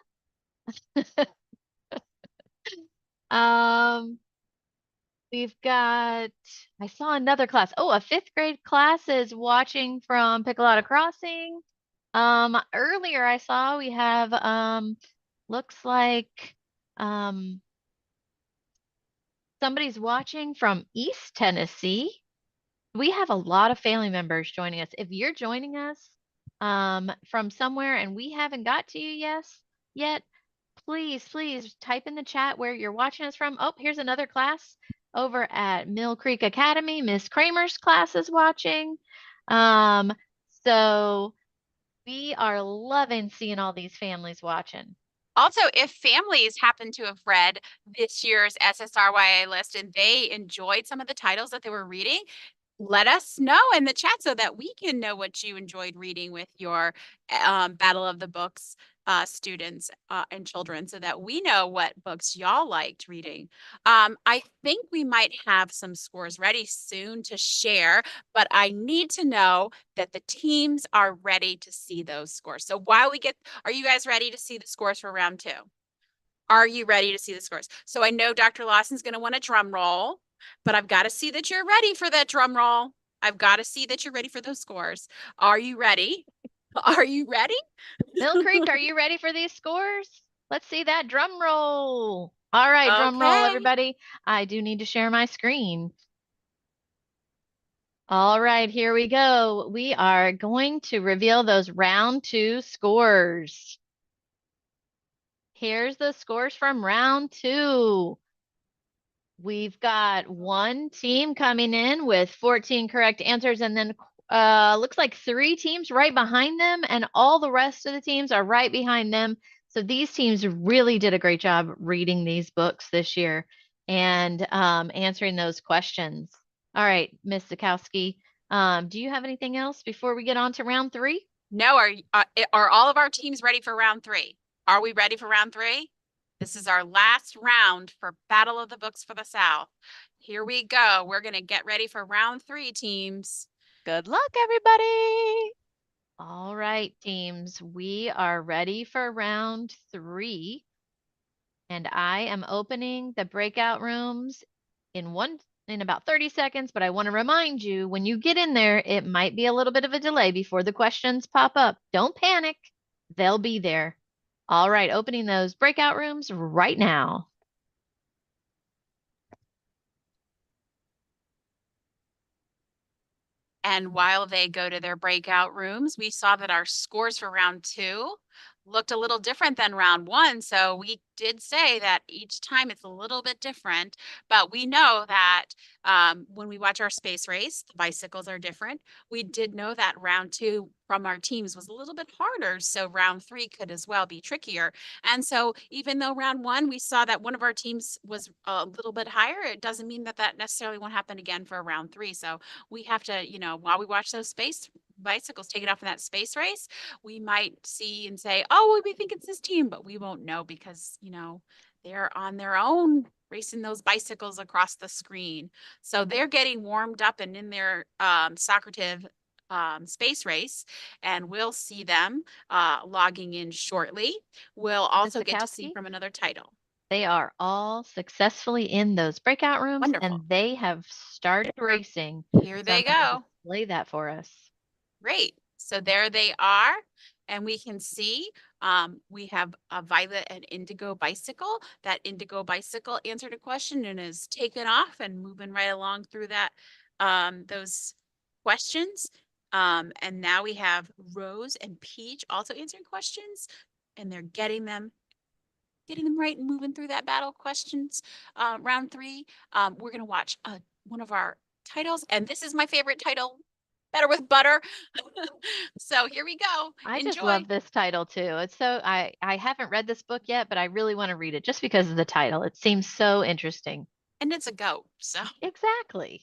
We've got, I saw another class. Oh, a 5th grade class is watching from Piccolata Crossing. Earlier I saw we have, looks like, somebody's watching from East Tennessee. We have a lot of family members joining us. If you're joining us, from somewhere and we haven't got to you yet, please type in the chat where you're watching us from. Oh, here's another class over at Mill Creek Academy. Miss Kramer's class is watching. So we are loving seeing all these families watching. Also, if families happen to have read this year's SSRYA list and they enjoyed some of the titles that they were reading, let us know in the chat so that we can know what you enjoyed reading with your Battle of the Books students and children, so that we know what books y'all liked reading. I think we might have some scores ready soon to share, but I need to know that the teams are ready to see those scores. So while we get, are you guys ready to see the scores for round 2? Are you ready to see the scores? So I know Dr. Lawson's going to want a drum roll, but I've got to see that you're ready for that drum roll. I've got to see that you're ready for those scores. Are you ready? Are you ready? Mill Creek, are you ready for these scores? Let's see that drum roll. All right, drum roll, everybody. I do need to share my screen. All right, here we go. We are going to reveal those round 2 scores. Here's the scores from round 2. We've got one team coming in with 14 correct answers, and then looks like 3 teams right behind them, and all the rest of the teams are right behind them. So these teams really did a great job reading these books this year and answering those questions. All right, Ms. Zukowski, do you have anything else before we get on to round 3? No, are all of our teams ready for round 3? Are we ready for round 3? This is our last round for Battle of the Books for the South. Here we go. We're going to get ready for round 3, teams. Good luck, everybody. All right, teams, we are ready for round 3. And I am opening the breakout rooms in about 30 seconds, but I want to remind you, when you get in there, it might be a little bit of a delay before the questions pop up. Don't panic. They'll be there. All right, opening those breakout rooms right now. And while they go to their breakout rooms, we saw that our scores for round 2 looked a little different than round 1. So we did say that each time it's a little bit different, but we know that when we watch our space race, the bicycles are different. We did know that round 2 from our teams was a little bit harder. So round 3 could as well be trickier. And so even though round 1, we saw that one of our teams was a little bit higher, it doesn't mean that that necessarily won't happen again for round 3. So we have to, you know, while we watch those space bicycles taking off in that space race, we might see and say, oh, we think it's this team, but we won't know because, you know, they're on their own racing those bicycles across the screen. So they're getting warmed up and in their Socrative space race, and we'll see them logging in shortly. We'll also get to see Zakowski? from another title. They are all successfully in those breakout rooms Wonderful. and they have started racing. Here So they I'm gonna go. display that for us. Great. So there they are. And we can see we have a violet and indigo bicycle. That indigo bicycle answered a question and is taken off and moving right along through that those questions. And now we have Rose and Peach also answering questions, and they're getting them right and moving through that battle questions. Round 3, we're gonna watch one of our titles, and this is my favorite title, Better with Butter. So here we go. I just Enjoy. love this title too. It's so I haven't read this book yet, but I really want to read it just because of the title. It seems so interesting. And it's a goat, so. Exactly.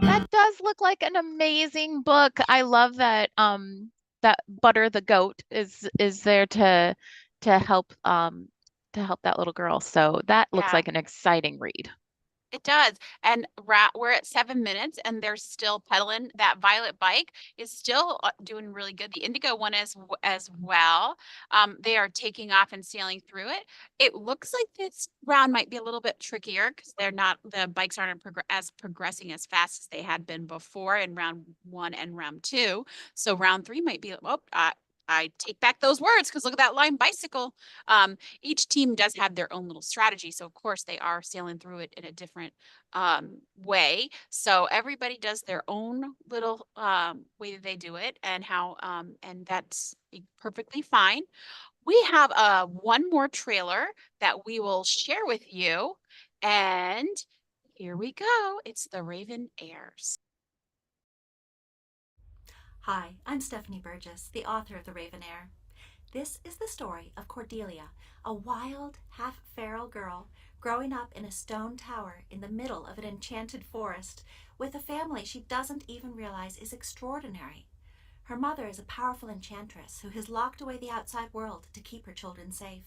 That does look like an amazing book. I love that that Butter the goat is there to help that little girl. So that looks Yeah. like an exciting read. It does. And we're at 7 minutes and they're still pedaling. That violet bike is still doing really good. The indigo one as well. They are taking off and sailing through it. It looks like this round might be a little bit trickier because the bikes aren't progressing as fast as they had been before in round 1 and round 2. So round 3 might be, I take back those words because look at that line bicycle. Each team does have their own little strategy. So of course they are sailing through it in a different way. So everybody does their own little way that they do it and and that's perfectly fine. We have one more trailer that we will share with you. And here we go. It's the Raven Heirs. Hi, I'm Stephanie Burgess, the author of The Raven Heir. This is the story of Cordelia, a wild, half-feral girl growing up in a stone tower in the middle of an enchanted forest with a family she doesn't even realize is extraordinary. Her mother is a powerful enchantress who has locked away the outside world to keep her children safe.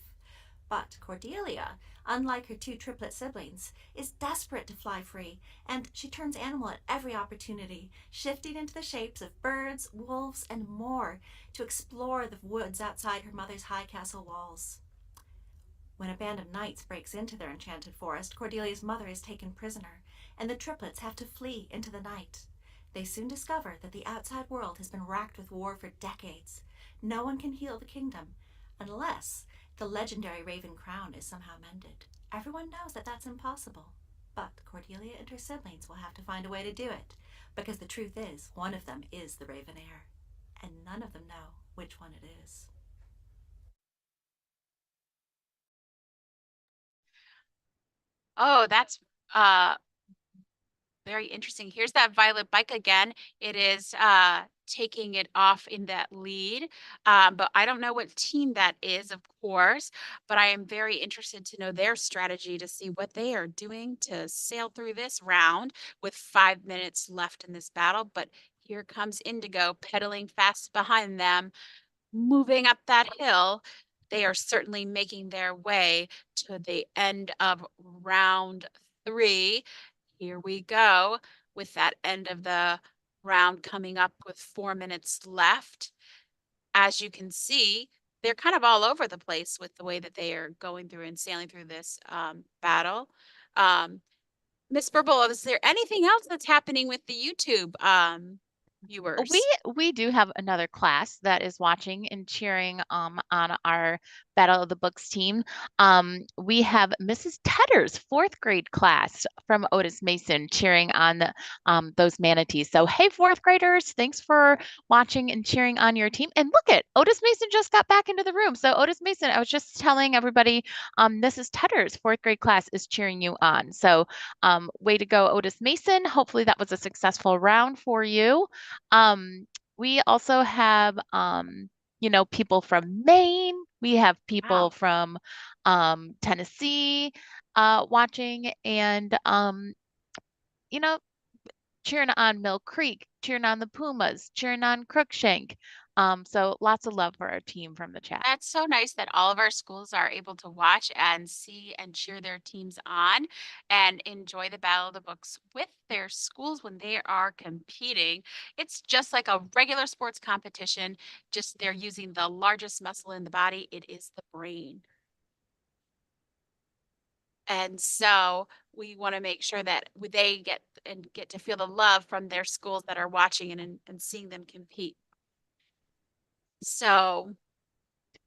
But Cordelia, unlike her 2 triplet siblings, is desperate to fly free, and she turns animal at every opportunity, shifting into the shapes of birds, wolves, and more to explore the woods outside her mother's high castle walls. When a band of knights breaks into their enchanted forest, Cordelia's mother is taken prisoner, and the triplets have to flee into the night. They soon discover that the outside world has been racked with war for decades. No one can heal the kingdom unless the legendary Raven Crown is somehow mended. Everyone knows that that's impossible, but Cordelia and her siblings will have to find a way to do it, because the truth is, one of them is the Raven Heir, and none of them know which one it is. Oh, that's very interesting. Here's that violet bike again. It is taking it off in that lead. But I don't know what team that is, of course, but I am very interested to know their strategy to see what they are doing to sail through this round with 5 minutes left in this battle. But here comes Indigo pedaling fast behind them, moving up that hill. They are certainly making their way to the end of round 3. Here we go with that end of the round coming up with 4 minutes left. As you can see, they're kind of all over the place with the way that they are going through and sailing through this battle. Miss Burble, is there anything else that's happening with the YouTube viewers? We do have another class that is watching and cheering on our Battle of the Books team. We have Mrs. Tedder's 4th grade class from Otis Mason cheering on the, those manatees. So hey, 4th graders, thanks for watching and cheering on your team. And look at Otis Mason just got back into the room. So Otis Mason, I was just telling everybody, Mrs. Tedder's 4th grade class is cheering you on. So way to go, Otis Mason. Hopefully that was a successful round for you. We also have, you know, people from Maine. We have people from Tennessee watching and, you know, cheering on Mill Creek, cheering on the Pumas, cheering on Crookshank. So lots of love for our team from the chat. That's so nice that all of our schools are able to watch and see and cheer their teams on and enjoy the Battle of the Books with their schools when they are competing. It's just like a regular sports competition, just they're using the largest muscle in the body. It is the brain. And so we want to make sure that they get to feel the love from their schools that are watching and seeing them compete. So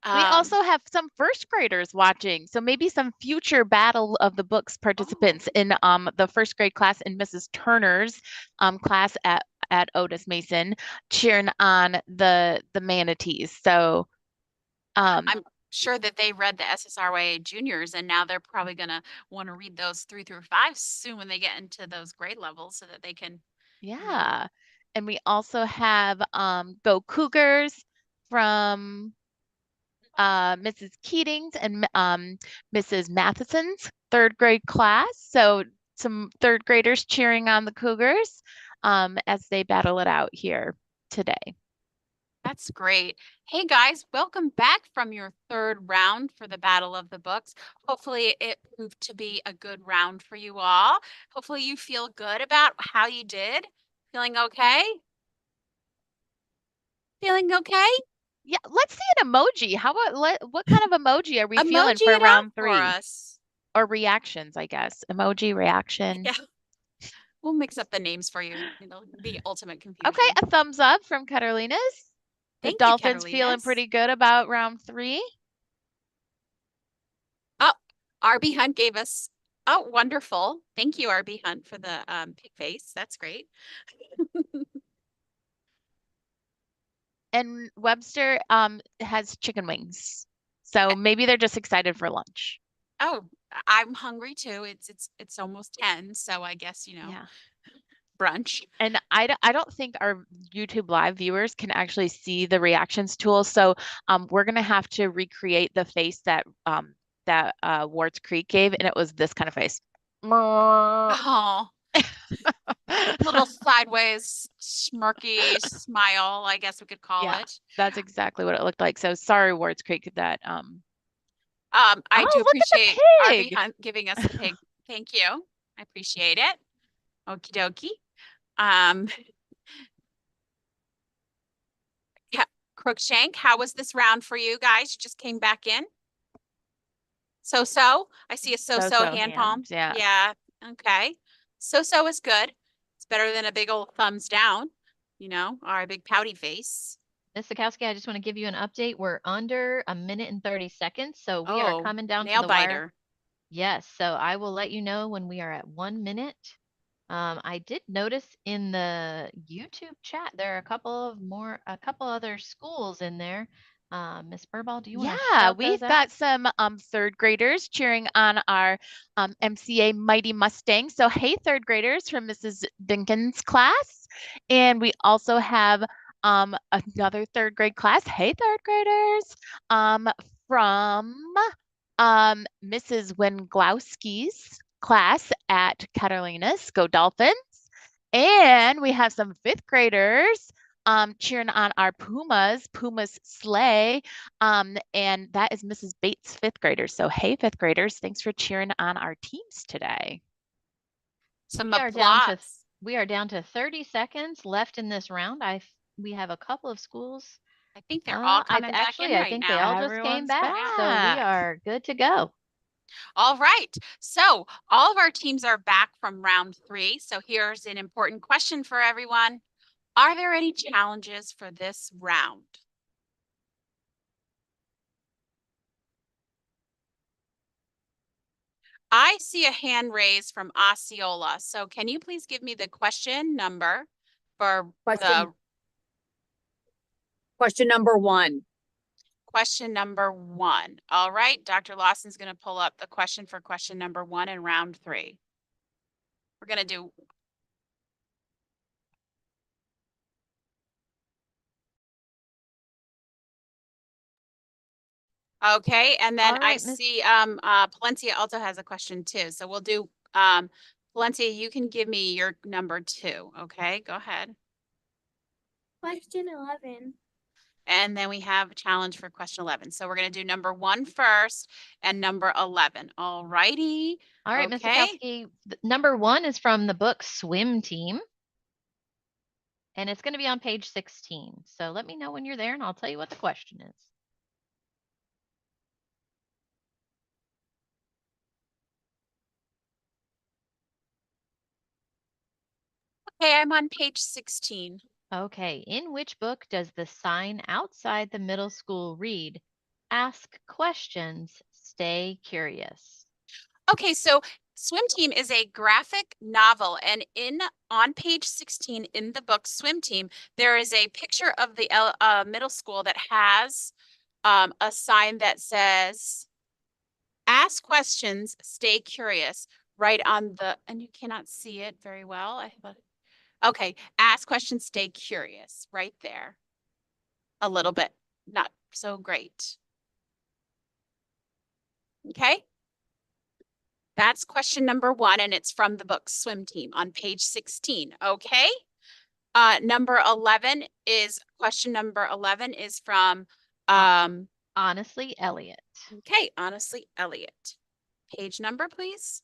we also have some 1st graders watching. So maybe some future Battle of the Books participants in the 1st grade class in Mrs. Turner's class at Otis Mason cheering on the manatees. So I'm sure that they read the SSRYA juniors and now they're probably going to want to read those 3 through 5 soon when they get into those grade levels so that they can. Yeah. And we also have Go Cougars from Mrs. Keating's and Mrs. Matheson's 3rd grade class. So some 3rd graders cheering on the Cougars as they battle it out here today. That's great. Hey guys, welcome back from your 3rd round for the Battle of the Books. Hopefully it proved to be a good round for you all. Hopefully you feel good about how you did. Feeling okay? Feeling okay? Yeah, let's see an emoji. How about what kind of emoji are we feeling Emoji for it round up 3? for us. Or reactions, I guess. Emoji reaction. Yeah. We'll mix up the names for you. It'll be ultimate confusion. Okay, a thumbs up from Carolinas. The Thank you, Dolphins feeling Carolinas. pretty good about round 3. Oh, RB Hunt gave us, oh, wonderful. Thank you, RB Hunt, for the pig face. That's great. And Webster has chicken wings. So maybe they're just excited for lunch. Oh, I'm hungry too. It's almost 10, so I guess, you know, Yeah. brunch. And I don't think our YouTube live viewers can actually see the reactions tool. So we're gonna have to recreate the face that Warts Creek gave, and it was this kind of face. Oh. Little sideways smirky smile, I guess we could call it. That's exactly what it looked like. So sorry, Warts Creek, that I oh, do look at the appreciate pig! RB Hunt giving us the pig. Thank you. I appreciate it. Okie dokie. Yeah, Crookshank, how was this round for you guys? You just came back in? So-so? I see a so-so hand palm. Yeah. Yeah. Okay. So-so is good. It's better than a big old thumbs down, you know, or a big pouty face. Ms. Sikowski, I just want to give you an update. We're under 1 minute and 30 seconds, so we are coming down to nail the biter. wire. Yes, so I will let you know when we are at 1 minute. I did notice in the YouTube chat there are a couple other schools in there. Miss Burball, do you want to Yeah, shout we've those out? got some third graders cheering on our MCA Mighty Mustang. So hey, third graders from Mrs. Binkin's class. And we also have another third grade class. Hey, third graders from Mrs. Wenglowski's class at Catalina's. Go Dolphins. And we have some fifth graders cheering on our Puma's sleigh. And that is Mrs. Bates' fifth graders. So hey, fifth graders, thanks for cheering on our teams today. Some We are down to applause. we are down to 30 seconds left in this round. We have a couple of schools. I think they're all coming back Actually, in I right think now. they all just came back. So we are good to go. All right. So all of our teams are back from round 3. So here's an important question for everyone. Are there any challenges for this round? I see a hand raised from Osceola. So can you please give me the question number for Question number 1. Question number 1. All right, Dr. Lawson's going to pull up the question for question number 1 in round 3. We're going to do okay, and then I see Palencia also has a question too. So we'll do Palencia, you can give me your number 2. Okay, go ahead. Question 11. And then we have a challenge for question 11. So we're going to do number 1 first and number 11. All righty. All right, okay. Mr. Kowski, number 1 is from the book Swim Team. And it's going to be on page 16. So let me know when you're there and I'll tell you what the question is. Okay, I'm on page 16. Okay, in which book does the sign outside the middle school read, "Ask questions, stay curious"? Okay, so Swim Team is a graphic novel, and on page 16 in the book Swim Team, there is a picture of the middle school that has a sign that says, "Ask questions, stay curious," right on the, and you cannot see it very well. Okay, ask questions, stay curious, right there. A little bit, not so great. Okay. That's question number 1, and it's from the book Swim Team on page 16. Okay. Number 11 is question number 11 is from Honestly Elliott. Okay, Honestly Elliott. Page number, please.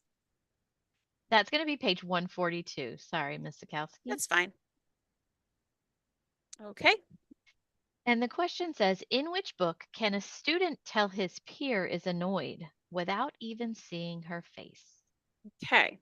That's going to be page 142. Sorry, Ms. Sikowski. That's fine. Okay. And the question says, in which book can a student tell his peer is annoyed without even seeing her face? Okay.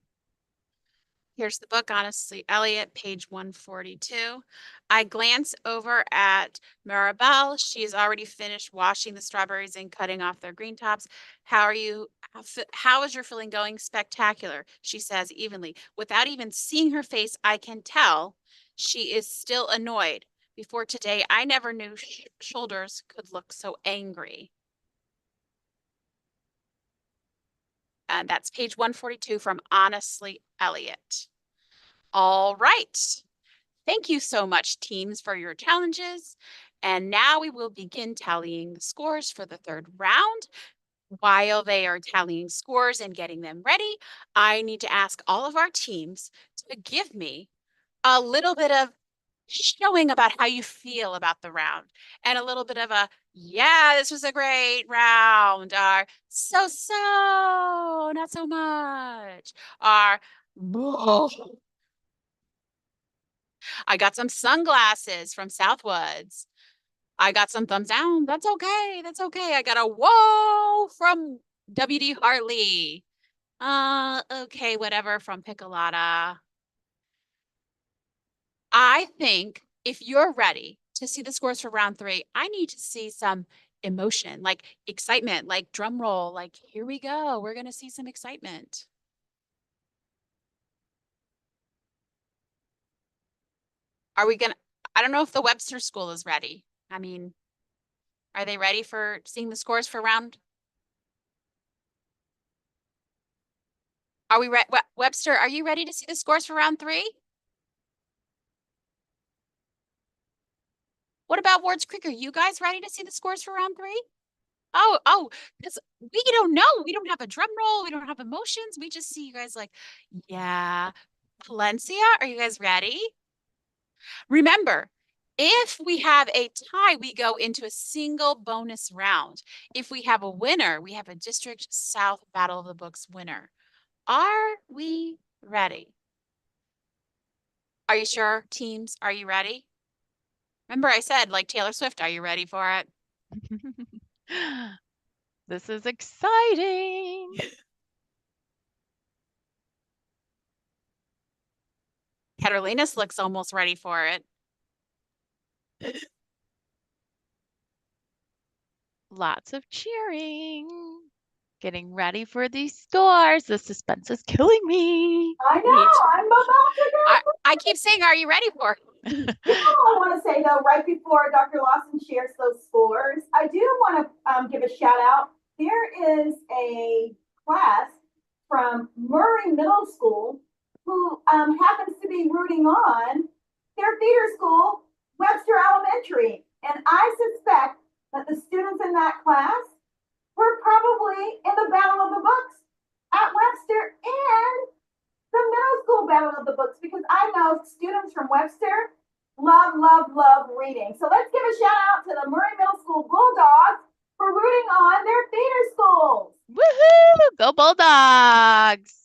Here's the book, Honestly Elliott, page 142. I glance over at Maribel. She's already finished washing the strawberries and cutting off their green tops. How is your feeling going? Spectacular, she says evenly. Without even seeing her face, I can tell she is still annoyed. Before today, I never knew shoulders could look so angry. And that's page 142 from Honestly Elliott. All right. Thank you so much, teams, for your challenges. And now we will begin tallying the scores for the 3rd round. While they are tallying scores and getting them ready, I need to ask all of our teams to give me a little bit of showing about how you feel about the round, and a little bit of a, yeah, this was a great round, or so, not so much, or I got some sunglasses from Southwoods. I got some thumbs down. That's okay. That's okay. I got a whoa from WD Hartley. Okay, whatever from Piccolata. I think if you're ready to see the scores for round 3, I need to see some emotion, like excitement, like drum roll, like here we go. We're going to see some excitement. Are we going to, I don't know if the Webster School is ready. I mean, Are they ready for seeing the scores for round? Are we ready? Webster, are you ready to see the scores for round 3? What about Wards Creek? Are you guys ready to see the scores for round 3? Oh, because we don't know. We don't have a drum roll. We don't have emotions. We just see you guys like, yeah. Valencia, are you guys ready? Remember, if we have a tie, we go into a single bonus round. If we have a winner, we have a District South Battle of the Books winner. Are we ready? Are you sure, teams? Are you ready? Remember I said, like Taylor Swift, are you ready for it? This is exciting. Catalina's looks almost ready for it. Lots of cheering. Getting ready for these scores. The suspense is killing me. I know. I'm about to go. I keep saying, are you ready for it? You know what I want to say though, right before Dr. Lawson shares those scores, I do want to give a shout out. There is a class from Murray Middle School who happens to be rooting on their feeder school, Webster Elementary. And I suspect that the students in that class were probably in the Battle of the Books at Webster and the middle school Battle of the Books, because I know students from Webster love reading. So let's give a shout out to the Murray Middle School Bulldogs for rooting on their feeder schools. Woohoo! Go Bulldogs!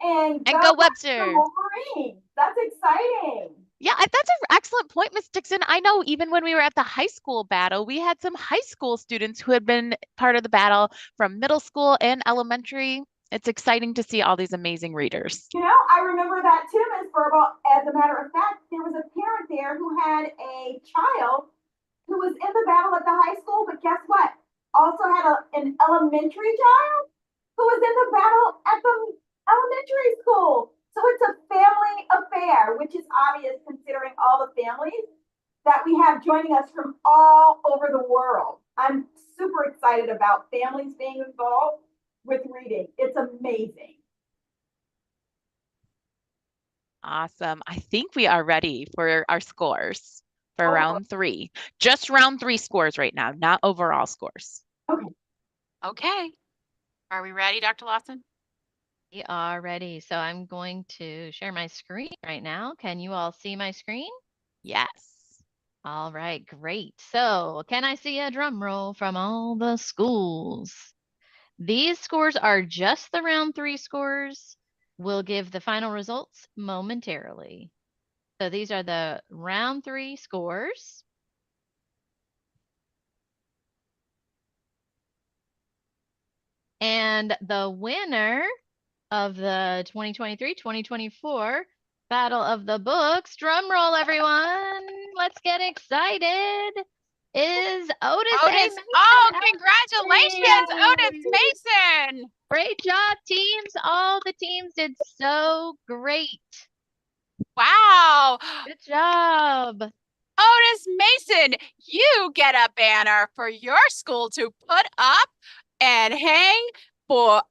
And go Webster! Wolverines. That's exciting. Yeah, that's an excellent point, Miss Dixon. I know even when we were at the high school battle, we had some high school students who had been part of the battle from middle school and elementary. It's exciting to see all these amazing readers. You know, I remember that too, Ms. Verbal. As a matter of fact, there was a parent there who had a child who was in the battle at the high school, but guess what? Also had an elementary child who was in the battle at the elementary school. So it's a family affair, which is obvious considering all the families that we have joining us from all over the world. I'm super excited about families being involved with reading. It's amazing. Awesome. I think we are ready for our scores for round 3. Just round 3 scores right now, not overall scores. Okay. Are we ready, Dr. Lawson? We are ready. So I'm going to share my screen right now. Can you all see my screen? Yes. All right, great. So can I see a drum roll from all the schools? These scores are just the round 3 scores. We'll give the final results momentarily. So these are the round 3 scores. And the winner of the 2023-2024 Battle of the Books, drum roll everyone, let's get excited, is Otis A. Mason. Oh, congratulations, Otis Mason. Great job, teams. All the teams did so great. Wow. Good job. Otis Mason, you get a banner for your school to put up and hang forever.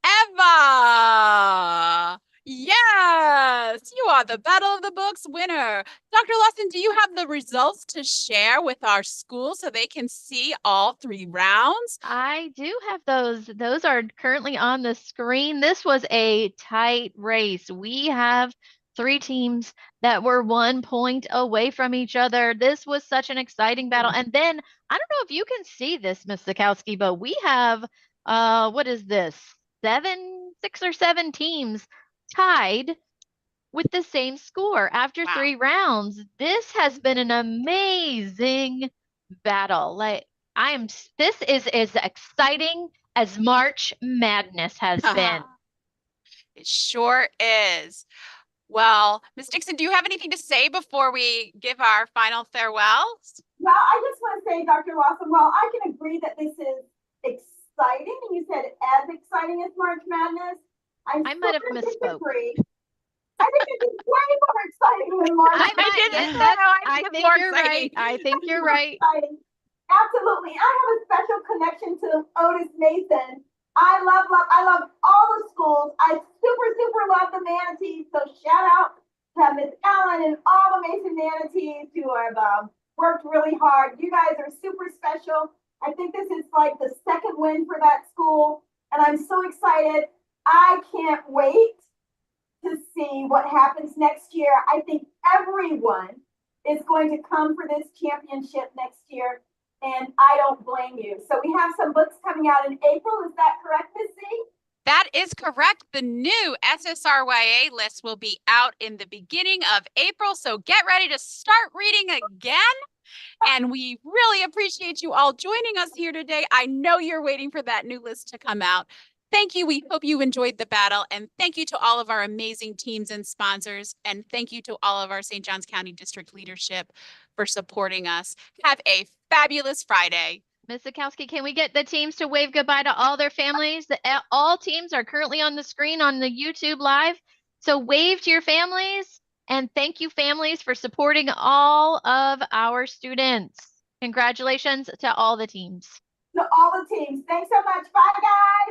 Yes, you are the Battle of the Books winner. Dr. Lawson, do you have the results to share with our school so they can see all 3 rounds? I do have those. Those are currently on the screen. This was a tight race. We have 3 teams that were 1 point away from each other. This was such an exciting battle. And then, I don't know if you can see this, Ms. Zakowski, but we have, what is this? 6 or 7 teams tied with the same score after 3 rounds. This has been an amazing battle. This is as exciting as March Madness has been. It sure is. Well, Ms. Dixon, do you have anything to say before we give our final farewells? Well, I just want to say, Dr. Lawson, well, I can agree that this is exciting. You said as exciting as March Madness. I might have misspoke. I think it's way more exciting than March Madness. I think you're right. I think you're right. Absolutely. I have a special connection to Otis Mason. I love all the schools. I super love the Manatees. So shout out to Miss Ellen and all the Mason Manatees who have worked really hard. You guys are super special. I think this is like the second win for that school, and I'm so excited. I can't wait to see what happens next year. I think everyone is going to come for this championship next year, and I don't blame you. So we have some books coming out in April. Is that correct, Miss C? That is correct. The new SSRYA list will be out in the beginning of April, so get ready to start reading again. And we really appreciate you all joining us here today. I know you're waiting for that new list to come out. Thank you. We hope you enjoyed the battle. And thank you to all of our amazing teams and sponsors. And thank you to all of our St. Johns County District leadership for supporting us. Have a fabulous Friday. Ms. Zakowski, can we get the teams to wave goodbye to all their families? All teams are currently on the screen on the YouTube live. So wave to your families. And thank you, families, for supporting all of our students. Congratulations to all the teams. To all the teams. Thanks so much. Bye, guys.